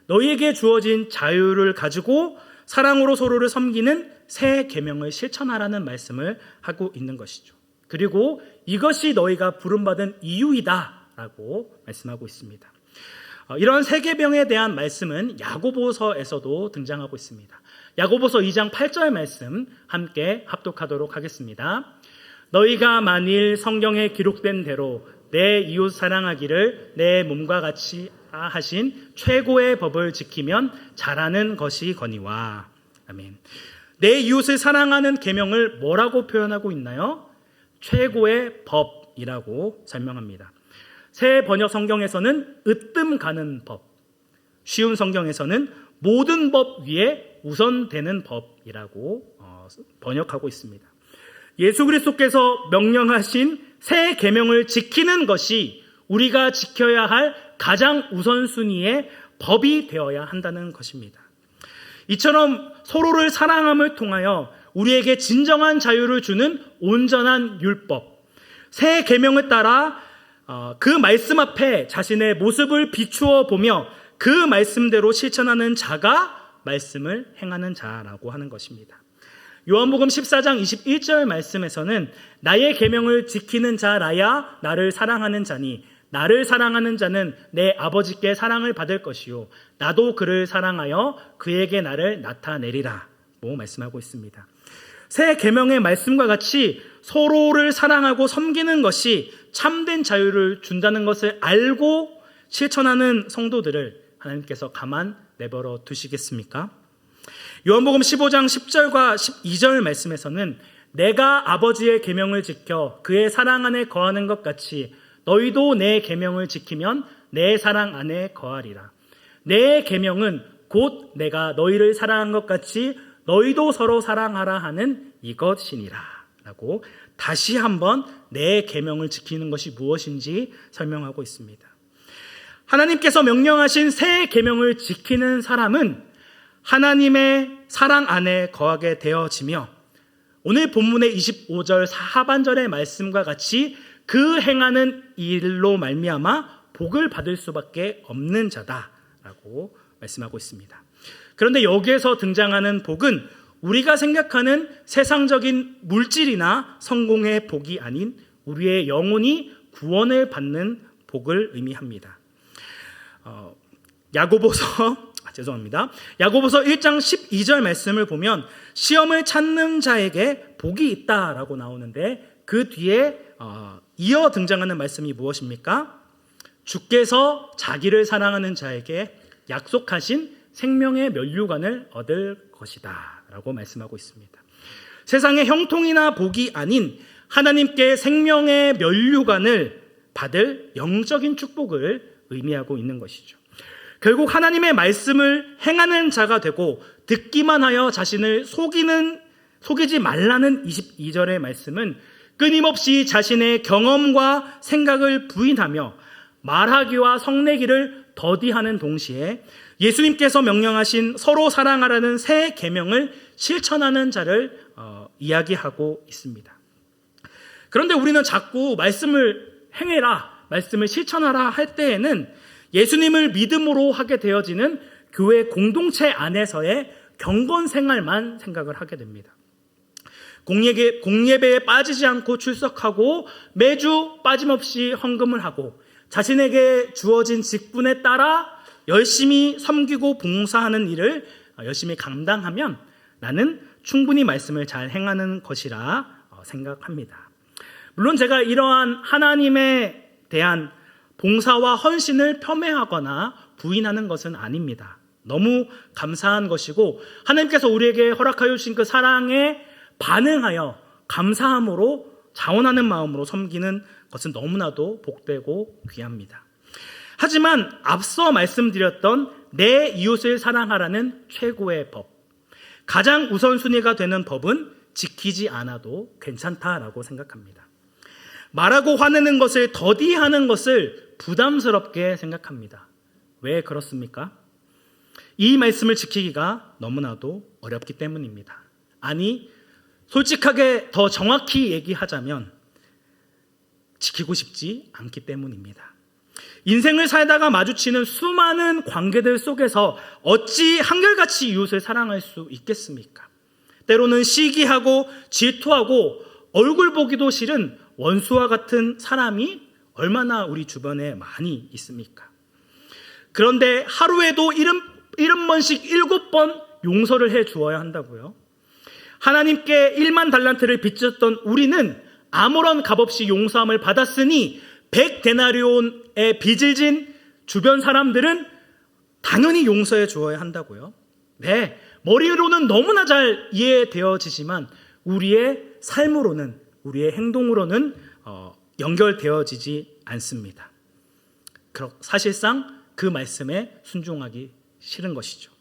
너희에게 주어진 자유를 가지고 사랑으로 서로를 섬기는 새 계명을 실천하라는 말씀을 하고 있는 것이죠. 그리고 이것이 너희가 부름받은 이유이다라고 말씀하고 있습니다. 이런 새 계명에 대한 말씀은 야고보서에서도 등장하고 있습니다. 야고보서 2장 8절 말씀 함께 합독하도록 하겠습니다. 너희가 만일 성경에 기록된 대로 내 이웃 사랑하기를 내 몸과 같이 하신 최고의 법을 지키면 잘하는 것이 거니와. 아멘. 내 이웃을 사랑하는 계명을 뭐라고 표현하고 있나요? 최고의 법이라고 설명합니다. 새 번역 성경에서는 으뜸 가는 법, 쉬운 성경에서는 모든 법 위에 우선되는 법이라고 번역하고 있습니다. 예수 그리스도께서 명령하신 새 계명을 지키는 것이 우리가 지켜야 할 가장 우선순위의 법이 되어야 한다는 것입니다. 이처럼 서로를 사랑함을 통하여 우리에게 진정한 자유를 주는 온전한 율법, 새 계명을 따라 그 말씀 앞에 자신의 모습을 비추어 보며 그 말씀대로 실천하는 자가 말씀을 행하는 자라고 하는 것입니다. 요한복음 14장 21절 말씀에서는 나의 계명을 지키는 자라야 나를 사랑하는 자니 나를 사랑하는 자는 내 아버지께 사랑을 받을 것이요 나도 그를 사랑하여 그에게 나를 나타내리라 고 말씀하고 있습니다. 새 계명의 말씀과 같이 서로를 사랑하고 섬기는 것이 참된 자유를 준다는 것을 알고 실천하는 성도들을 하나님께서 가만 내버려 두시겠습니까? 요한복음 15장 10절과 12절 말씀에서는 내가 아버지의 계명을 지켜 그의 사랑 안에 거하는 것 같이 너희도 내 계명을 지키면 내 사랑 안에 거하리라. 내 계명은 곧 내가 너희를 사랑한 것 같이 너희도 서로 사랑하라 하는 이것이니라 라고 다시 한번 내 계명을 지키는 것이 무엇인지 설명하고 있습니다. 하나님께서 명령하신 새 계명을 지키는 사람은 하나님의 사랑 안에 거하게 되어지며 오늘 본문의 25절 하반절의 말씀과 같이 그 행하는 일로 말미암아 복을 받을 수밖에 없는 자다라고 말씀하고 있습니다. 그런데 여기에서 등장하는 복은 우리가 생각하는 세상적인 물질이나 성공의 복이 아닌 우리의 영혼이 구원을 받는 복을 의미합니다. 야고보서 1장 12절 말씀을 보면 시험을 찾는 자에게 복이 있다라고 나오는데 그 뒤에 이어 등장하는 말씀이 무엇입니까? 주께서 자기를 사랑하는 자에게 약속하신 생명의 면류관을 얻을 것이다 라고 말씀하고 있습니다. 세상의 형통이나 복이 아닌 하나님께 생명의 면류관을 받을 영적인 축복을 의미하고 있는 것이죠. 결국 하나님의 말씀을 행하는 자가 되고 듣기만 하여 자신을 속이지 말라는 22절의 말씀은 끊임없이 자신의 경험과 생각을 부인하며 말하기와 성내기를 더디하는 동시에 예수님께서 명령하신 서로 사랑하라는 새 계명을 실천하는 자를 이야기하고 있습니다. 그런데 우리는 자꾸 말씀을 행해라, 말씀을 실천하라 할 때에는 예수님을 믿음으로 하게 되어지는 교회 공동체 안에서의 경건 생활만 생각을 하게 됩니다. 공예배에 빠지지 않고 출석하고 매주 빠짐없이 헌금을 하고 자신에게 주어진 직분에 따라 열심히 섬기고 봉사하는 일을 열심히 감당하면 나는 충분히 말씀을 잘 행하는 것이라 생각합니다. 물론 제가 이러한 하나님에 대한 봉사와 헌신을 폄훼하거나 부인하는 것은 아닙니다. 너무 감사한 것이고 하나님께서 우리에게 허락하여 주신 그 사랑에 반응하여 감사함으로 자원하는 마음으로 섬기는 것은 너무나도 복되고 귀합니다. 하지만 앞서 말씀드렸던 내 이웃을 사랑하라는 최고의 법, 가장 우선순위가 되는 법은 지키지 않아도 괜찮다라고 생각합니다. 말하고 화내는 것을 더디하는 것을 부담스럽게 생각합니다. 왜 그렇습니까? 이 말씀을 지키기가 너무나도 어렵기 때문입니다. 아니, 솔직하게 더 정확히 얘기하자면 지키고 싶지 않기 때문입니다. 인생을 살다가 마주치는 수많은 관계들 속에서 어찌 한결같이 이웃을 사랑할 수 있겠습니까? 때로는 시기하고 질투하고 얼굴 보기도 싫은 원수와 같은 사람이 얼마나 우리 주변에 많이 있습니까? 그런데 하루에도 70번씩 7번 용서를 해 주어야 한다고요? 하나님께 1만 달란트를 빚졌던 우리는 아무런 값없이 용서함을 받았으니 100데나리온의 빚을 진 주변 사람들은 당연히 용서해 주어야 한다고요? 네, 머리로는 너무나 잘 이해되어지지만 우리의 삶으로는, 우리의 행동으로는 연결되어지지 않습니다. 사실상 그 말씀에 순종하기 싫은 것이죠.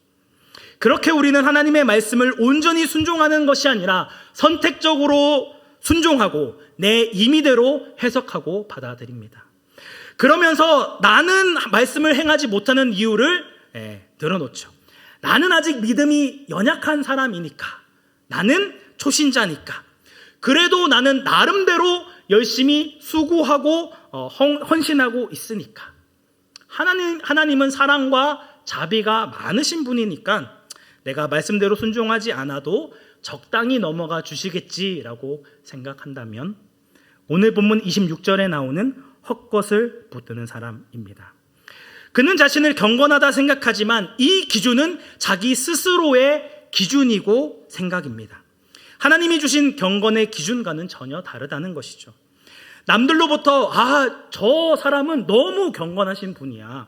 그렇게 우리는 하나님의 말씀을 온전히 순종하는 것이 아니라 선택적으로 순종하고 내 임의대로 해석하고 받아들입니다. 그러면서 나는 말씀을 행하지 못하는 이유를 늘어놓죠. 나는 아직 믿음이 연약한 사람이니까, 나는 초신자니까, 그래도 나는 나름대로 열심히 수고하고 헌신하고 있으니까, 하나님은 사랑과 자비가 많으신 분이니까 내가 말씀대로 순종하지 않아도 적당히 넘어가 주시겠지라고 생각한다면 오늘 본문 26절에 나오는 헛것을 붙드는 사람입니다. 그는 자신을 경건하다 생각하지만 이 기준은 자기 스스로의 기준이고 생각입니다. 하나님이 주신 경건의 기준과는 전혀 다르다는 것이죠. 남들로부터 저 사람은 너무 경건하신 분이야,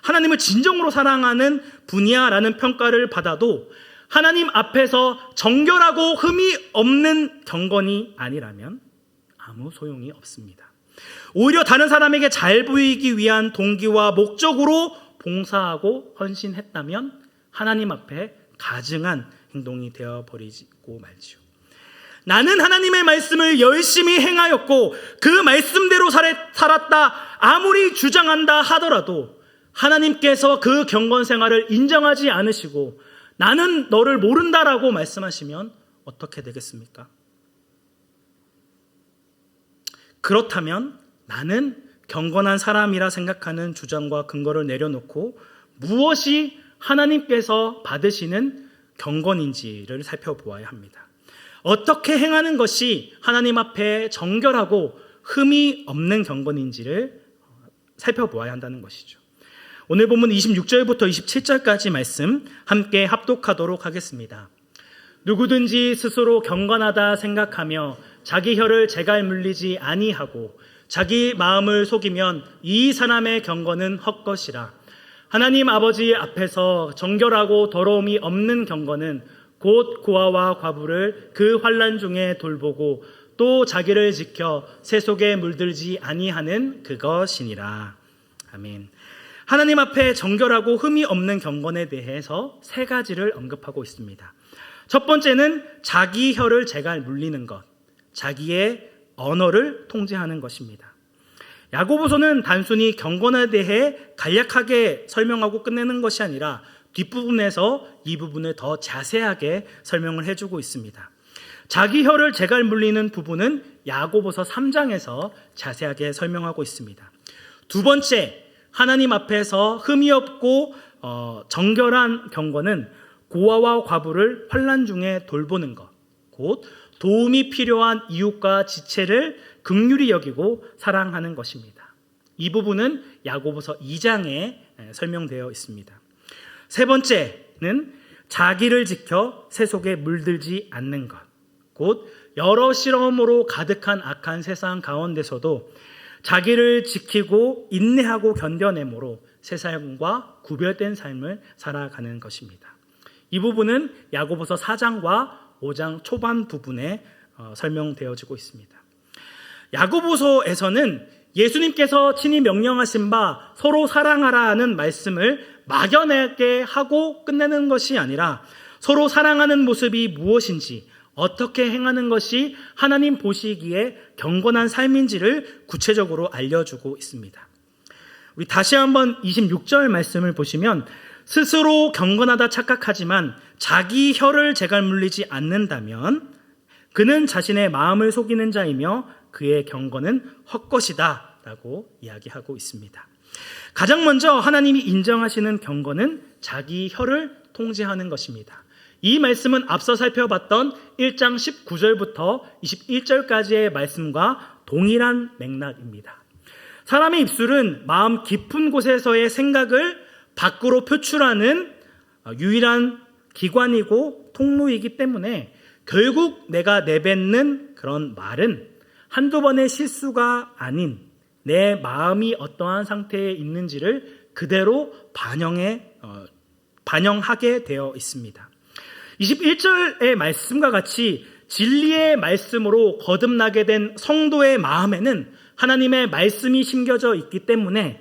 하나님을 진정으로 사랑하는 분이야 라는 평가를 받아도 하나님 앞에서 정결하고 흠이 없는 경건이 아니라면 아무 소용이 없습니다. 오히려 다른 사람에게 잘 보이기 위한 동기와 목적으로 봉사하고 헌신했다면 하나님 앞에 가증한 행동이 되어버리고 말지요. 나는 하나님의 말씀을 열심히 행하였고 그 말씀대로 살았다 아무리 주장한다 하더라도 하나님께서 그 경건 생활을 인정하지 않으시고 나는 너를 모른다라고 말씀하시면 어떻게 되겠습니까? 그렇다면 나는 경건한 사람이라 생각하는 주장과 근거를 내려놓고 무엇이 하나님께서 받으시는 경건인지를 살펴보아야 합니다. 어떻게 행하는 것이 하나님 앞에 정결하고 흠이 없는 경건인지를 살펴보아야 한다는 것이죠. 오늘 본문 26절부터 27절까지 말씀 함께 합독하도록 하겠습니다. 누구든지 스스로 경건하다 생각하며 자기 혀를 제갈 물리지 아니하고 자기 마음을 속이면 이 사람의 경건은 헛것이라. 하나님 아버지 앞에서 정결하고 더러움이 없는 경건은 곧 고아와 과부를 그 환난 중에 돌보고 또 자기를 지켜 새 속에 물들지 아니하는 그것이니라. 아멘. 하나님 앞에 정결하고 흠이 없는 경건에 대해서 세 가지를 언급하고 있습니다. 첫 번째는 자기 혀를 제갈 물리는 것, 자기의 언어를 통제하는 것입니다. 야고보서는 단순히 경건에 대해 간략하게 설명하고 끝내는 것이 아니라 뒷부분에서 이 부분을 더 자세하게 설명을 해주고 있습니다. 자기 혀를 제갈 물리는 부분은 야고보서 3장에서 자세하게 설명하고 있습니다. 두 번째, 하나님 앞에서 흠이 없고 정결한 경건은 고아와 과부를 환난 중에 돌보는 것, 곧 도움이 필요한 이웃과 지체를 긍휼히 여기고 사랑하는 것입니다. 이 부분은 야고보서 2장에 설명되어 있습니다. 세 번째는 자기를 지켜 새 속에 물들지 않는 것, 곧 여러 시험으로 가득한 악한 세상 가운데서도 자기를 지키고 인내하고 견뎌내므로 세상과 구별된 삶을 살아가는 것입니다. 이 부분은 야고보서 4장과 5장 초반 부분에 설명되어지고 있습니다. 야고보서에서는 예수님께서 친히 명령하신 바 서로 사랑하라는 말씀을 막연하게 하고 끝내는 것이 아니라 서로 사랑하는 모습이 무엇인지, 어떻게 행하는 것이 하나님 보시기에 경건한 삶인지를 구체적으로 알려주고 있습니다. 우리 다시 한번 26절 말씀을 보시면 스스로 경건하다 착각하지만 자기 혀를 제갈 물리지 않는다면 그는 자신의 마음을 속이는 자이며 그의 경건은 헛것이다 라고 이야기하고 있습니다. 가장 먼저 하나님이 인정하시는 경건은 자기 혀를 통제하는 것입니다. 이 말씀은 앞서 살펴봤던 1장 19절부터 21절까지의 말씀과 동일한 맥락입니다. 사람의 입술은 마음 깊은 곳에서의 생각을 밖으로 표출하는 유일한 기관이고 통로이기 때문에 결국 내가 내뱉는 그런 말은 한두 번의 실수가 아닌 내 마음이 어떠한 상태에 있는지를 그대로 반영하게 되어 있습니다. 21절의 말씀과 같이 진리의 말씀으로 거듭나게 된 성도의 마음에는 하나님의 말씀이 심겨져 있기 때문에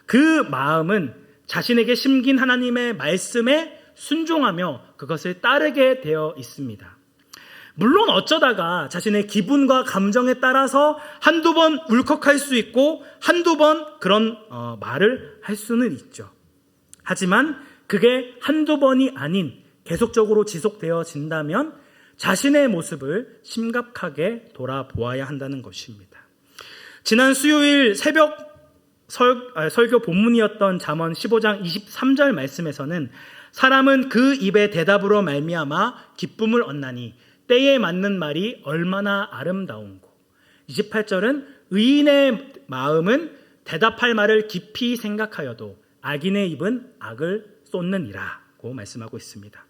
그 마음은 자신에게 심긴 하나님의 말씀에 순종하며 그것을 따르게 되어 있습니다. 물론 어쩌다가 자신의 기분과 감정에 따라서 한두 번 울컥할 수 있고 한두 번 그런 말을 할 수는 있죠. 하지만 그게 한두 번이 아닌 계속적으로 지속되어진다면 자신의 모습을 심각하게 돌아보아야 한다는 것입니다. 지난 수요일 새벽 설교 본문이었던 잠언 15장 23절 말씀에서는 사람은 그 입의 대답으로 말미암아 기쁨을 얻나니 때에 맞는 말이 얼마나 아름다운고. 28절은 의인의 마음은 대답할 말을 깊이 생각하여도 악인의 입은 악을 쏟느니라고 말씀하고 있습니다.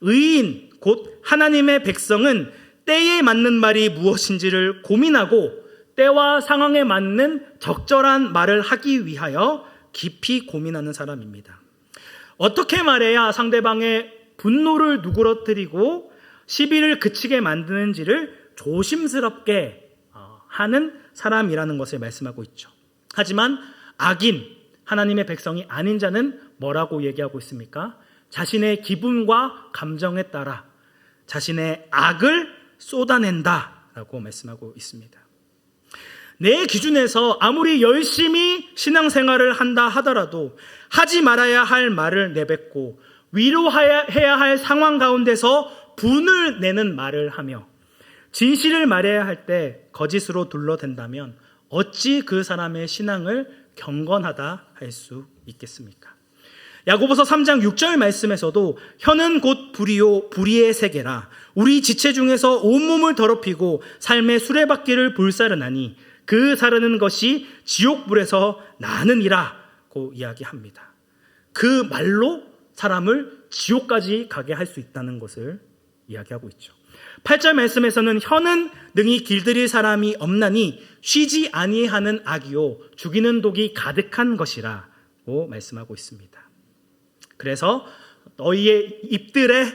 의인 곧 하나님의 백성은 때에 맞는 말이 무엇인지를 고민하고 때와 상황에 맞는 적절한 말을 하기 위하여 깊이 고민하는 사람입니다. 어떻게 말해야 상대방의 분노를 누그러뜨리고 시비를 그치게 만드는지를 조심스럽게 하는 사람이라는 것을 말씀하고 있죠. 하지만 악인, 하나님의 백성이 아닌 자는 뭐라고 얘기하고 있습니까? 자신의 기분과 감정에 따라 자신의 악을 쏟아낸다라고 말씀하고 있습니다. 내 기준에서 아무리 열심히 신앙생활을 한다 하더라도 하지 말아야 할 말을 내뱉고 위로해야 할 상황 가운데서 분을 내는 말을 하며 진실을 말해야 할 때 거짓으로 둘러댄다면 어찌 그 사람의 신앙을 경건하다 할 수 있겠습니까? 야고보서 3장 6절 말씀에서도 혀는 곧 불이요 불의의 세계라 우리 지체 중에서 온몸을 더럽히고 삶의 수레바퀴를 불사르나니 그 사르는 것이 지옥불에서 나느니라고 이야기합니다. 그 말로 사람을 지옥까지 가게 할 수 있다는 것을 이야기하고 있죠. 8절 말씀에서는 혀는 능히 길들일 사람이 없나니 쉬지 아니하는 악이요 죽이는 독이 가득한 것이라고 말씀하고 있습니다. 그래서 너희의 입들에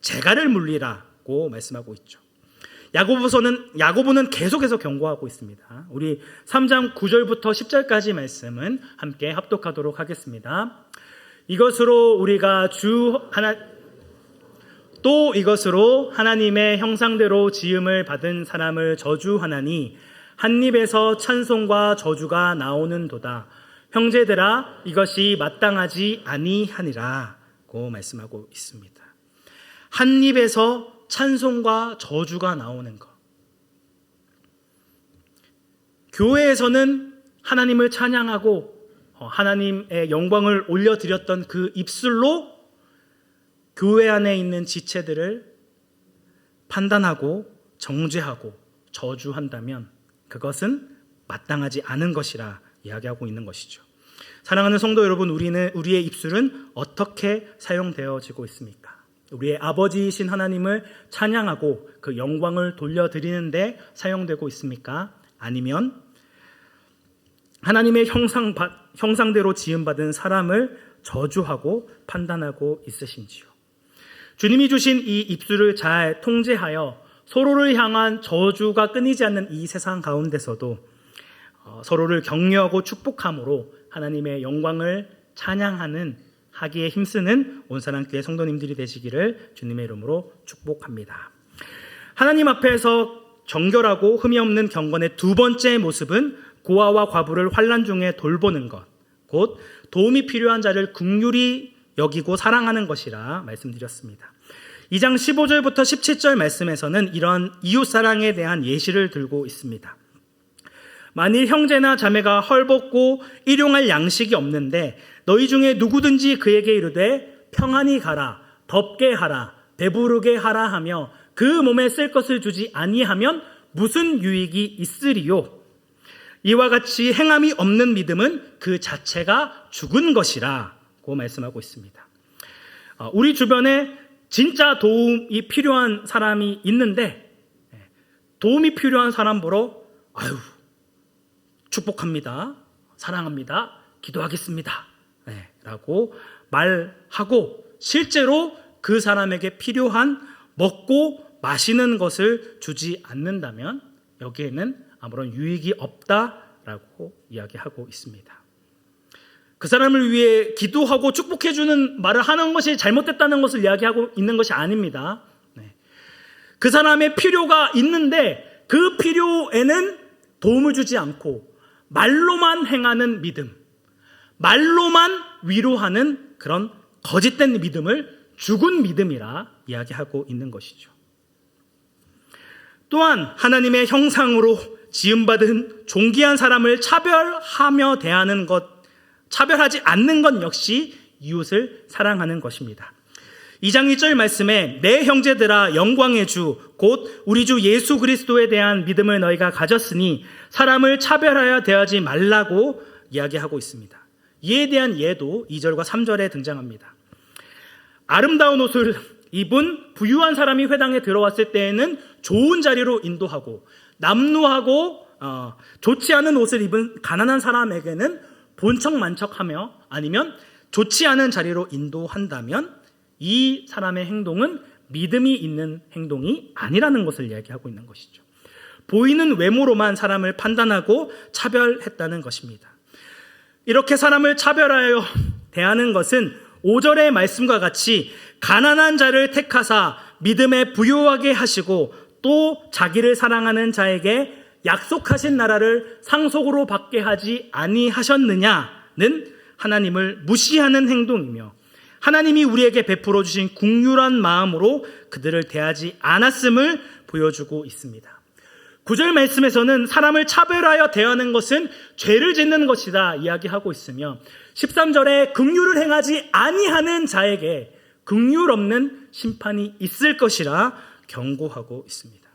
재갈을 물리라고 말씀하고 있죠. 야고보는 계속해서 경고하고 있습니다. 우리 3장 9절부터 10절까지 말씀은 함께 합독하도록 하겠습니다. 이것으로 하나님의 형상대로 지음을 받은 사람을 저주하나니 한 입에서 찬송과 저주가 나오는도다. 형제들아 이것이 마땅하지 아니하니라고 말씀하고 있습니다. 한 입에서 찬송과 저주가 나오는 것. 교회에서는 하나님을 찬양하고 하나님의 영광을 올려드렸던 그 입술로 교회 안에 있는 지체들을 판단하고 정죄하고 저주한다면 그것은 마땅하지 않은 것이라 이야기하고 있는 것이죠. 사랑하는 성도 여러분, 우리의 입술은 어떻게 사용되어지고 있습니까? 우리의 아버지이신 하나님을 찬양하고 그 영광을 돌려드리는데 사용되고 있습니까? 아니면 하나님의 형상대로 지음받은 사람을 저주하고 판단하고 있으신지요? 주님이 주신 이 입술을 잘 통제하여 서로를 향한 저주가 끊이지 않는 이 세상 가운데서도 서로를 격려하고 축복함으로 하나님의 영광을 하기에 힘쓰는 온사랑교회 성도님들이 되시기를 주님의 이름으로 축복합니다. 하나님 앞에서 정결하고 흠이 없는 경건의 두 번째 모습은 고아와 과부를 환난 중에 돌보는 것, 곧 도움이 필요한 자를 긍휼히 여기고 사랑하는 것이라 말씀드렸습니다. 2장 15절부터 17절 말씀에서는 이런 이웃사랑에 대한 예시를 들고 있습니다. 만일 형제나 자매가 헐벗고 일용할 양식이 없는데 너희 중에 누구든지 그에게 이르되 평안히 가라, 덥게 하라, 배부르게 하라 하며 그 몸에 쓸 것을 주지 아니하면 무슨 유익이 있으리요? 이와 같이 행함이 없는 믿음은 그 자체가 죽은 것이라고 말씀하고 있습니다. 우리 주변에 진짜 도움이 필요한 사람이 있는데 도움이 필요한 사람 보러 축복합니다, 사랑합니다, 기도하겠습니다 라고 말하고 실제로 그 사람에게 필요한 먹고 마시는 것을 주지 않는다면 여기에는 아무런 유익이 없다라고 이야기하고 있습니다. 그 사람을 위해 기도하고 축복해주는 말을 하는 것이 잘못됐다는 것을 이야기하고 있는 것이 아닙니다. 그 사람의 필요가 있는데 그 필요에는 도움을 주지 않고 말로만 행하는 믿음, 말로만 위로하는 그런 거짓된 믿음을 죽은 믿음이라 이야기하고 있는 것이죠. 또한 하나님의 형상으로 지음받은 존귀한 사람을 차별하지 않는 것 역시 이웃을 사랑하는 것입니다. 2장 1절 말씀에 내 형제들아 영광의 주 곧 우리 주 예수 그리스도에 대한 믿음을 너희가 가졌으니 사람을 차별하여 대하지 말라고 이야기하고 있습니다. 이에 대한 예도 2절과 3절에 등장합니다. 아름다운 옷을 입은 부유한 사람이 회당에 들어왔을 때에는 좋은 자리로 인도하고 남루하고 좋지 않은 옷을 입은 가난한 사람에게는 본척만척하며 아니면 좋지 않은 자리로 인도한다면 이 사람의 행동은 믿음이 있는 행동이 아니라는 것을 이야기하고 있는 것이죠. 보이는 외모로만 사람을 판단하고 차별했다는 것입니다. 이렇게 사람을 차별하여 대하는 것은 5절의 말씀과 같이 가난한 자를 택하사 믿음에 부유하게 하시고 또 자기를 사랑하는 자에게 약속하신 나라를 상속으로 받게 하지 아니하셨느냐는 하나님을 무시하는 행동이며 하나님이 우리에게 베풀어 주신 긍휼한 마음으로 그들을 대하지 않았음을 보여주고 있습니다. 9절 말씀에서는 사람을 차별하여 대하는 것은 죄를 짓는 것이다 이야기하고 있으며 13절에 긍휼을 행하지 아니하는 자에게 긍휼 없는 심판이 있을 것이라 경고하고 있습니다.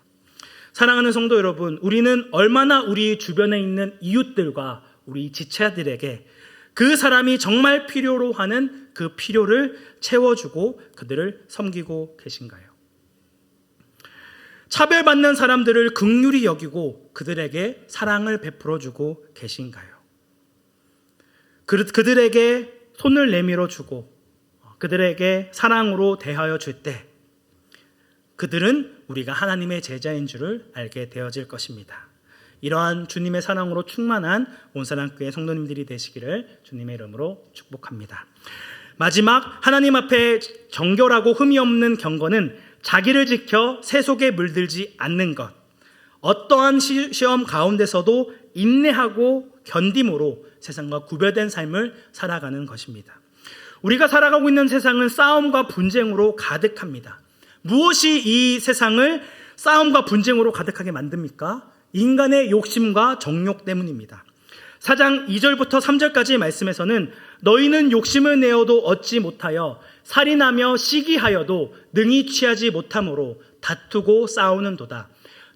사랑하는 성도 여러분, 우리는 얼마나 우리 주변에 있는 이웃들과 우리 지체들에게 그 사람이 정말 필요로 하는 그 필요를 채워주고 그들을 섬기고 계신가요? 차별받는 사람들을 긍휼히 여기고 그들에게 사랑을 베풀어주고 계신가요? 그들에게 손을 내밀어 주고 그들에게 사랑으로 대하여 줄 때 그들은 우리가 하나님의 제자인 줄을 알게 되어질 것입니다. 이러한 주님의 사랑으로 충만한 온사랑교회 성도님들이 되시기를 주님의 이름으로 축복합니다. 마지막, 하나님 앞에 정결하고 흠이 없는 경건은 자기를 지켜 세속에 물들지 않는 것, 어떠한 시험 가운데서도 인내하고 견딤으로 세상과 구별된 삶을 살아가는 것입니다. 우리가 살아가고 있는 세상은 싸움과 분쟁으로 가득합니다. 무엇이 이 세상을 싸움과 분쟁으로 가득하게 만듭니까? 인간의 욕심과 정욕 때문입니다. 4장 2절부터 3절까지의 말씀에서는 너희는 욕심을 내어도 얻지 못하여 살인하며 시기하여도 능히 취하지 못함으로 다투고 싸우는도다.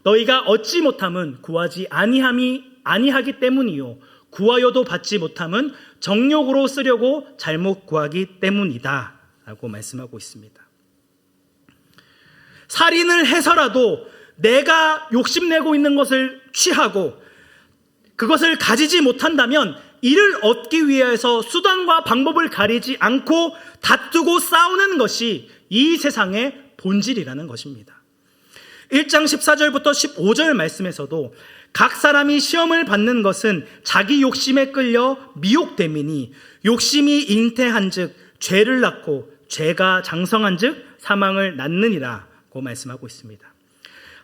너희가 얻지 못함은 구하지 아니하기 때문이요 구하여도 받지 못함은 정욕으로 쓰려고 잘못 구하기 때문이다 라고 말씀하고 있습니다. 살인을 해서라도 내가 욕심내고 있는 것을 취하고 그것을 가지지 못한다면 이를 얻기 위해서 수단과 방법을 가리지 않고 다투고 싸우는 것이 이 세상의 본질이라는 것입니다. 1장 14절부터 15절 말씀에서도 각 사람이 시험을 받는 것은 자기 욕심에 끌려 미혹됨이니 욕심이 잉태한 즉 죄를 낳고 죄가 장성한 즉 사망을 낳느니라고 말씀하고 있습니다.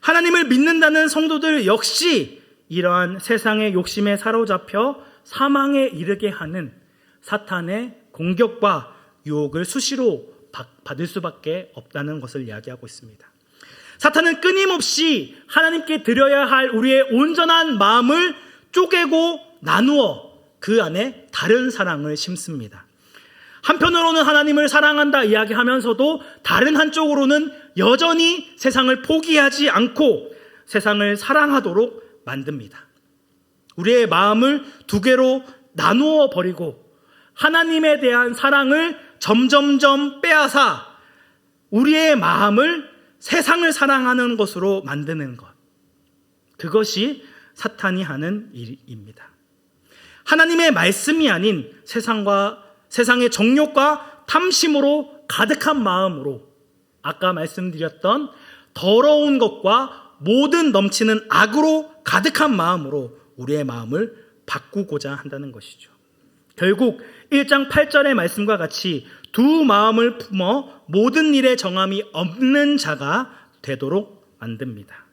하나님을 믿는다는 성도들 역시 이러한 세상의 욕심에 사로잡혀 사망에 이르게 하는 사탄의 공격과 유혹을 수시로 받을 수밖에 없다는 것을 이야기하고 있습니다. 사탄은 끊임없이 하나님께 드려야 할 우리의 온전한 마음을 쪼개고 나누어 그 안에 다른 사랑을 심습니다. 한편으로는 하나님을 사랑한다 이야기하면서도 다른 한쪽으로는 여전히 세상을 포기하지 않고 세상을 사랑하도록 만듭니다. 우리의 마음을 두 개로 나누어 버리고 하나님에 대한 사랑을 점점점 빼앗아 우리의 마음을 세상을 사랑하는 것으로 만드는 것, 그것이 사탄이 하는 일입니다. 하나님의 말씀이 아닌 세상의 정욕과 탐심으로 가득한 마음으로 아까 말씀드렸던 더러운 것과 모든 넘치는 악으로 가득한 마음으로 우리의 마음을 바꾸고자 한다는 것이죠. 결국 1장 8절의 말씀과 같이 두 마음을 품어 모든 일에 정함이 없는 자가 되도록 만듭니다.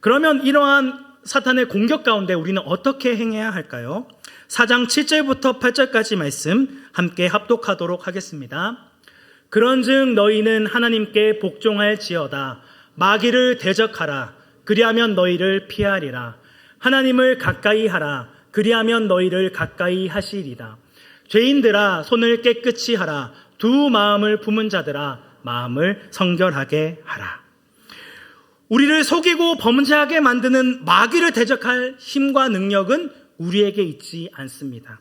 그러면 이러한 사탄의 공격 가운데 우리는 어떻게 행해야 할까요? 4장 7절부터 8절까지 말씀 함께 합독하도록 하겠습니다. 그런즉 너희는 하나님께 복종할지어다. 마귀를 대적하라. 그리하면 너희를 피하리라. 하나님을 가까이 하라. 그리하면 너희를 가까이 하시리라. 죄인들아 손을 깨끗이 하라. 두 마음을 품은 자들아 마음을 성결하게 하라. 우리를 속이고 범죄하게 만드는 마귀를 대적할 힘과 능력은 우리에게 있지 않습니다.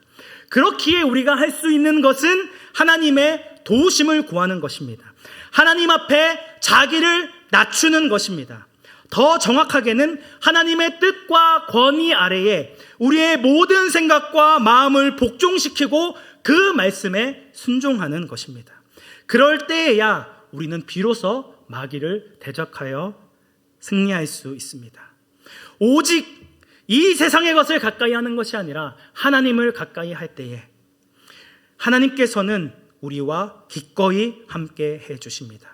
그렇기에 우리가 할 수 있는 것은 하나님의 도우심을 구하는 것입니다. 하나님 앞에 자기를 낮추는 것입니다. 더 정확하게는 하나님의 뜻과 권위 아래에 우리의 모든 생각과 마음을 복종시키고 그 말씀에 순종하는 것입니다. 그럴 때에야 우리는 비로소 마귀를 대적하여 승리할 수 있습니다. 오직 이 세상의 것을 가까이 하는 것이 아니라 하나님을 가까이 할 때에 하나님께서는 우리와 기꺼이 함께 해주십니다.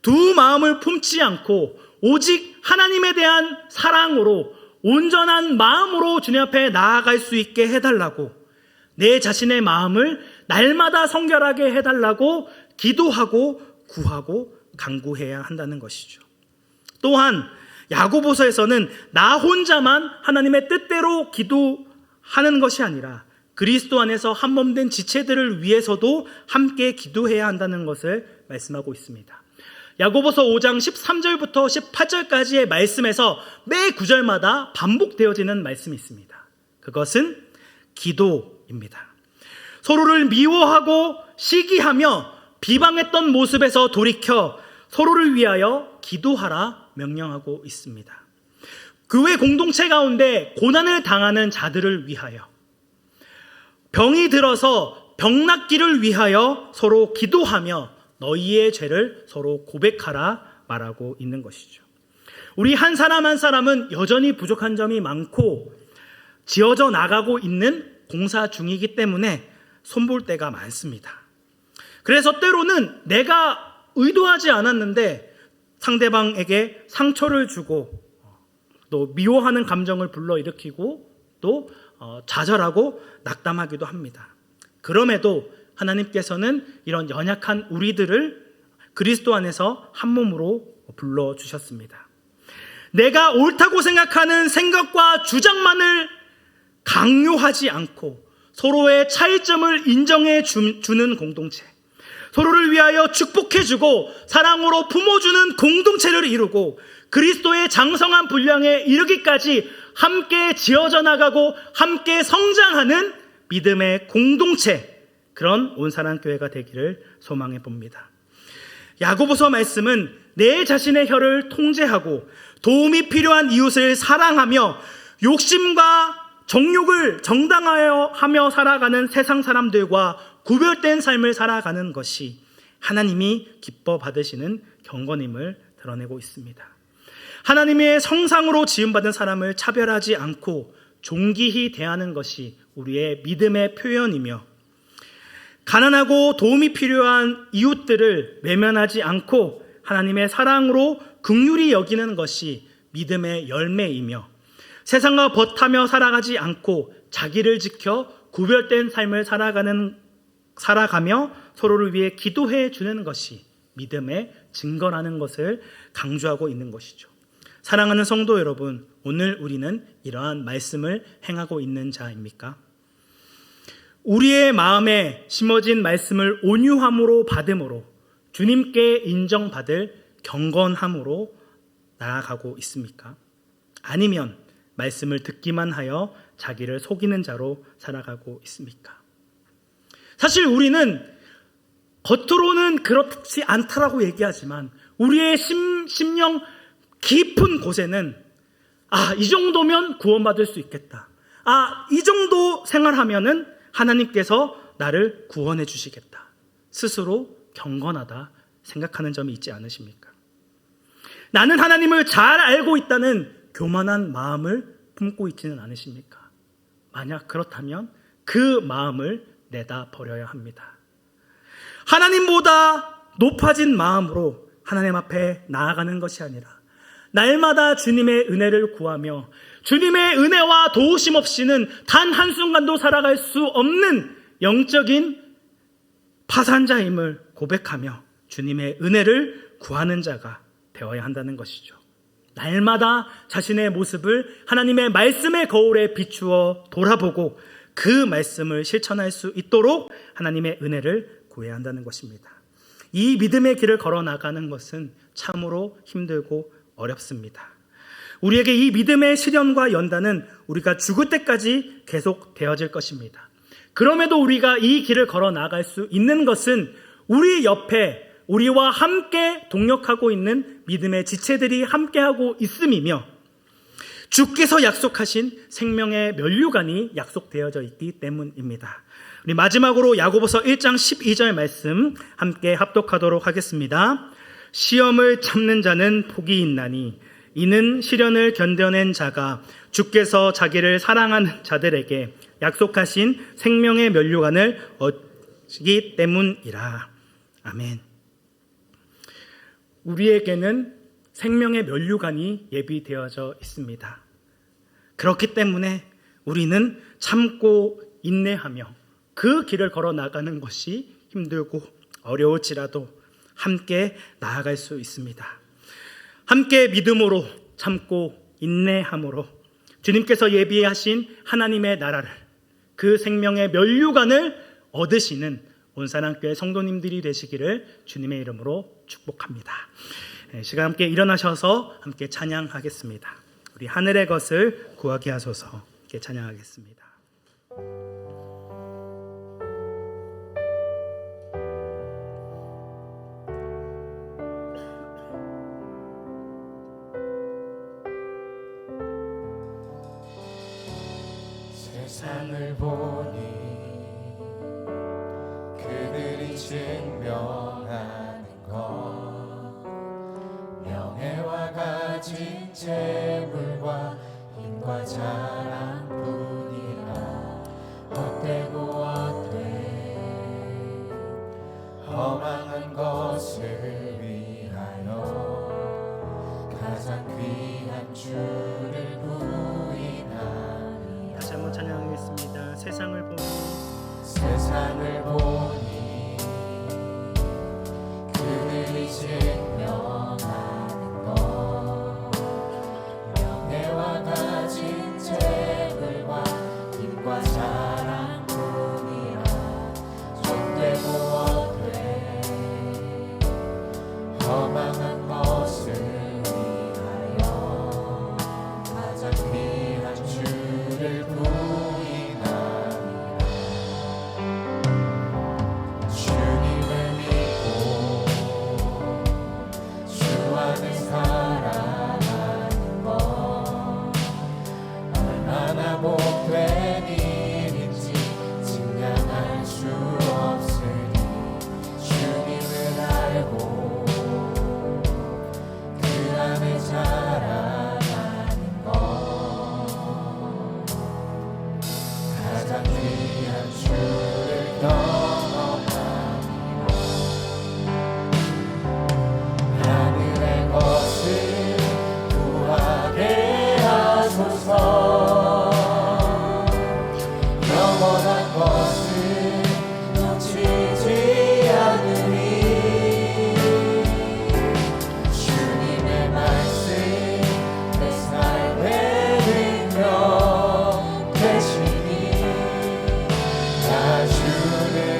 두 마음을 품지 않고 오직 하나님에 대한 사랑으로 온전한 마음으로 주님 앞에 나아갈 수 있게 해달라고, 내 자신의 마음을 날마다 성결하게 해달라고 기도하고 구하고 간구해야 한다는 것이죠. 또한 야고보서에서는 나 혼자만 하나님의 뜻대로 기도하는 것이 아니라 그리스도 안에서 한 몸 된 지체들을 위해서도 함께 기도해야 한다는 것을 말씀하고 있습니다. 야고보서 5장 13절부터 18절까지의 말씀에서 매 구절마다 반복되어지는 말씀이 있습니다. 그것은 기도입니다. 서로를 미워하고 시기하며 비방했던 모습에서 돌이켜 서로를 위하여 기도하라 명령하고 있습니다. 교회 공동체 가운데 고난을 당하는 자들을 위하여, 병이 들어서 병 낫기를 위하여 서로 기도하며 너희의 죄를 서로 고백하라 말하고 있는 것이죠. 우리 한 사람 한 사람은 여전히 부족한 점이 많고 지어져 나가고 있는 공사 중이기 때문에 손볼 때가 많습니다. 그래서 때로는 내가 의도하지 않았는데 상대방에게 상처를 주고 또 미워하는 감정을 불러일으키고 또 좌절하고 낙담하기도 합니다. 그럼에도 하나님께서는 이런 연약한 우리들을 그리스도 안에서 한 몸으로 불러주셨습니다. 내가 옳다고 생각하는 생각과 주장만을 강요하지 않고 서로의 차이점을 인정해 주는 공동체, 서로를 위하여 축복해주고 사랑으로 품어주는 공동체를 이루고 그리스도의 장성한 분량에 이르기까지 함께 지어져 나가고 함께 성장하는 믿음의 공동체, 그런 온사랑교회가 되기를 소망해 봅니다. 야고보서 말씀은 내 자신의 혀를 통제하고 도움이 필요한 이웃을 사랑하며 욕심과 정욕을 정당하여 하며 살아가는 세상 사람들과 구별된 삶을 살아가는 것이 하나님이 기뻐 받으시는 경건임을 드러내고 있습니다. 하나님의 성상으로 지음받은 사람을 차별하지 않고 존귀히 대하는 것이 우리의 믿음의 표현이며, 가난하고 도움이 필요한 이웃들을 외면하지 않고 하나님의 사랑으로 긍휼히 여기는 것이 믿음의 열매이며, 세상과 벗하며 살아가지 않고 자기를 지켜 구별된 삶을 살아가며 서로를 위해 기도해 주는 것이 믿음의 증거라는 것을 강조하고 있는 것이죠. 사랑하는 성도 여러분, 오늘 우리는 이러한 말씀을 행하고 있는 자입니까? 우리의 마음에 심어진 말씀을 온유함으로 받음으로 주님께 인정받을 경건함으로 나아가고 있습니까? 아니면 말씀을 듣기만 하여 자기를 속이는 자로 살아가고 있습니까? 사실 우리는 겉으로는 그렇지 않다라고 얘기하지만 우리의 심령 깊은 곳에는 이 정도면 구원받을 수 있겠다. 이 정도 생활하면은 하나님께서 나를 구원해 주시겠다. 스스로 경건하다 생각하는 점이 있지 않으십니까? 나는 하나님을 잘 알고 있다는 교만한 마음을 품고 있지는 않으십니까? 만약 그렇다면 그 마음을 내다 버려야 합니다. 하나님보다 높아진 마음으로 하나님 앞에 나아가는 것이 아니라 날마다 주님의 은혜를 구하며 주님의 은혜와 도우심 없이는 단 한순간도 살아갈 수 없는 영적인 파산자임을 고백하며 주님의 은혜를 구하는 자가 되어야 한다는 것이죠. 날마다 자신의 모습을 하나님의 말씀의 거울에 비추어 돌아보고 그 말씀을 실천할 수 있도록 하나님의 은혜를 구해야 한다는 것입니다. 이 믿음의 길을 걸어 나가는 것은 참으로 힘들고 어렵습니다. 우리에게 이 믿음의 시련과 연단은 우리가 죽을 때까지 계속 되어질 것입니다. 그럼에도 우리가 이 길을 걸어 나갈 수 있는 것은 우리 옆에 우리와 함께 동역하고 있는 믿음의 지체들이 함께하고 있음이며 주께서 약속하신 생명의 면류관이 약속되어져 있기 때문입니다. 우리 마지막으로 야고보서 1장 12절 말씀 함께 합독하도록 하겠습니다. 시험을 참는 자는 복이 있나니 이는 시련을 견뎌낸 자가 주께서 자기를 사랑하는 자들에게 약속하신 생명의 면류관을 얻기 때문이라. 아멘. 우리에게는 생명의 면류관이 예비되어져 있습니다. 그렇기 때문에 우리는 참고 인내하며 그 길을 걸어 나가는 것이 힘들고 어려울지라도 함께 나아갈 수 있습니다. 함께 믿음으로 참고 인내함으로 주님께서 예비하신 하나님의 나라를, 그 생명의 면류관을 얻으시는 온사랑교회 성도님들이 되시기를 주님의 이름으로 축복합니다. 시간 함께 일어나셔서 함께 찬양하겠습니다. 우리 하늘의 것을 구하게 하소서. 함께 찬양하겠습니다. 세상을 보니 그들이 증명하는 것 명예와 가진 재물과 힘과 자랑뿐이라 헛되고 헛돼 허망한 것을 위하여 가장 귀한 주를 부인하니. 다시 한번 찬양하겠습니다. 세상을 보니 그들이 증명하는 것 명예와 가진 재물과 힘과 자랑뿐이라 헛되고 헛돼 허망한 것을 위하여 가장 귀한 주를 복된 일인지 증량할 수 없으니 주님을 알고 그 안에 자라나는 것 가장 귀한 주를 경험하니라. 하늘의 것을 구하게 하소서. 영원한 것을 놓치지 않으리. 주님의 말씀 내 삶의 능력 되시니 나 주를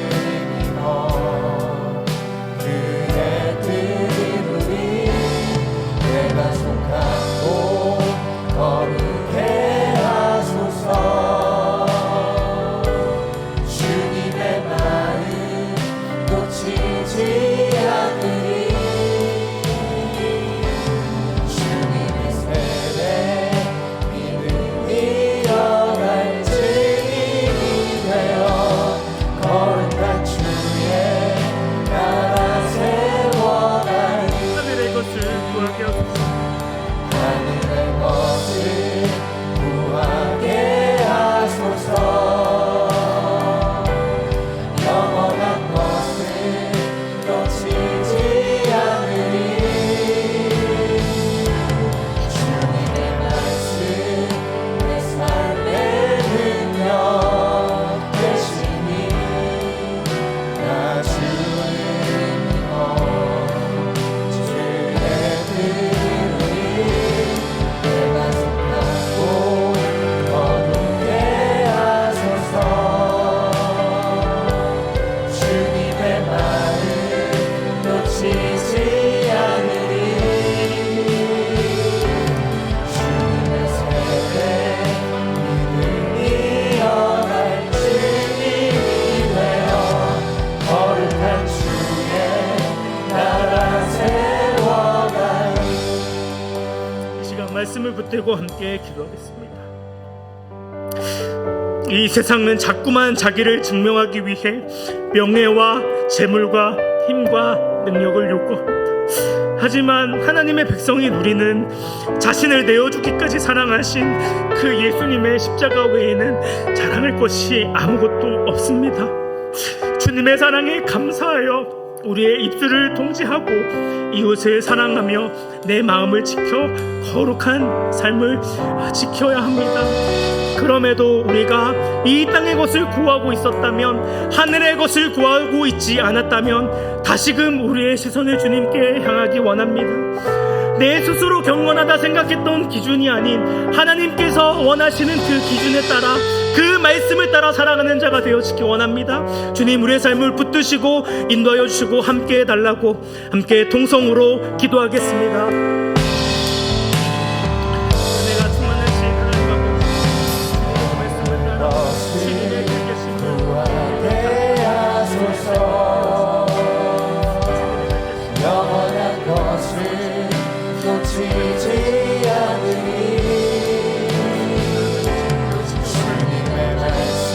붙들고 함께 기도하겠습니다. 이 세상은 자꾸만 자기를 증명하기 위해 명예와 재물과 힘과 능력을 요구합니다. 하지만 하나님의 백성이 누리는 자신을 내어주기까지 사랑하신 그 예수님의 십자가 외에는 자랑할 것이 아무것도 없습니다. 주님의 사랑에 감사하여 우리의 입술을 통제하고 이웃을 사랑하며 내 마음을 지켜 거룩한 삶을 지켜야 합니다. 그럼에도 우리가 이 땅의 것을 구하고 있었다면, 하늘의 것을 구하고 있지 않았다면 다시금 우리의 시선을 주님께 향하기 원합니다. 내 스스로 경건하다 생각했던 기준이 아닌 하나님께서 원하시는 그 기준에 따라, 그 말씀을 따라 살아가는 자가 되어지기 원합니다. 주님, 우리의 삶을 붙드시고 인도하여 주시고 함께 해달라고 함께 동성으로 기도하겠습니다. 은혜가 충만하신 하나님 아버지, 주님의 말씀을 따라 주님의 계심을 구하게 하소서. 영원한 것을 놓치지 않으니 주님의 말씀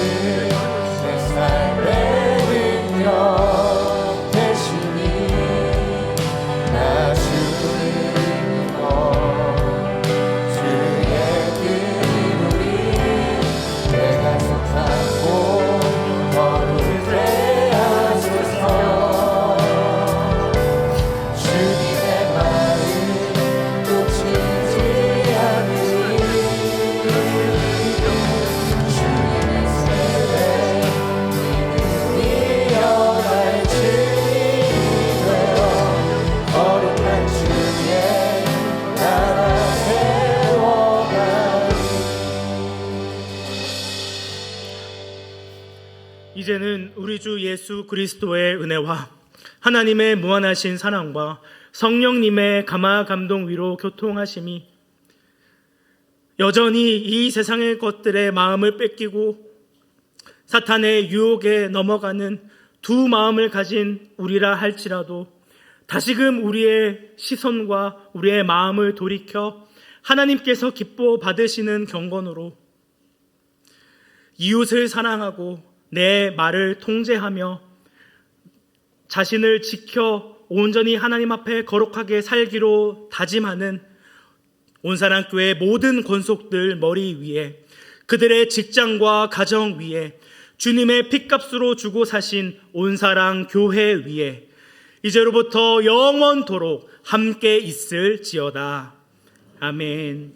내 삶의 능력 되시니 나 주를 믿고 주의 그림으로 내가 속하고 거룩해 하소서. 주님의 마음 놓치지 않으니 주님의 세례 믿음이 연할 주님이 되어 거룩한 주의 나라 세워가리. 이제는 우리 주 예수 그리스도의 은혜와 하나님의 무한하신 사랑과 성령님의 감화 감동 위로 교통하심이 여전히 이 세상의 것들의 마음을 뺏기고 사탄의 유혹에 넘어가는 두 마음을 가진 우리라 할지라도 다시금 우리의 시선과 우리의 마음을 돌이켜 하나님께서 기뻐 받으시는 경건으로 이웃을 사랑하고 내 말을 통제하며 자신을 지켜 온전히 하나님 앞에 거룩하게 살기로 다짐하는 온사랑교회 모든 권속들 머리 위에, 그들의 직장과 가정 위에, 주님의 핏값으로 주고 사신 온사랑교회 위에 이제로부터 영원토록 함께 있을지어다. 아멘.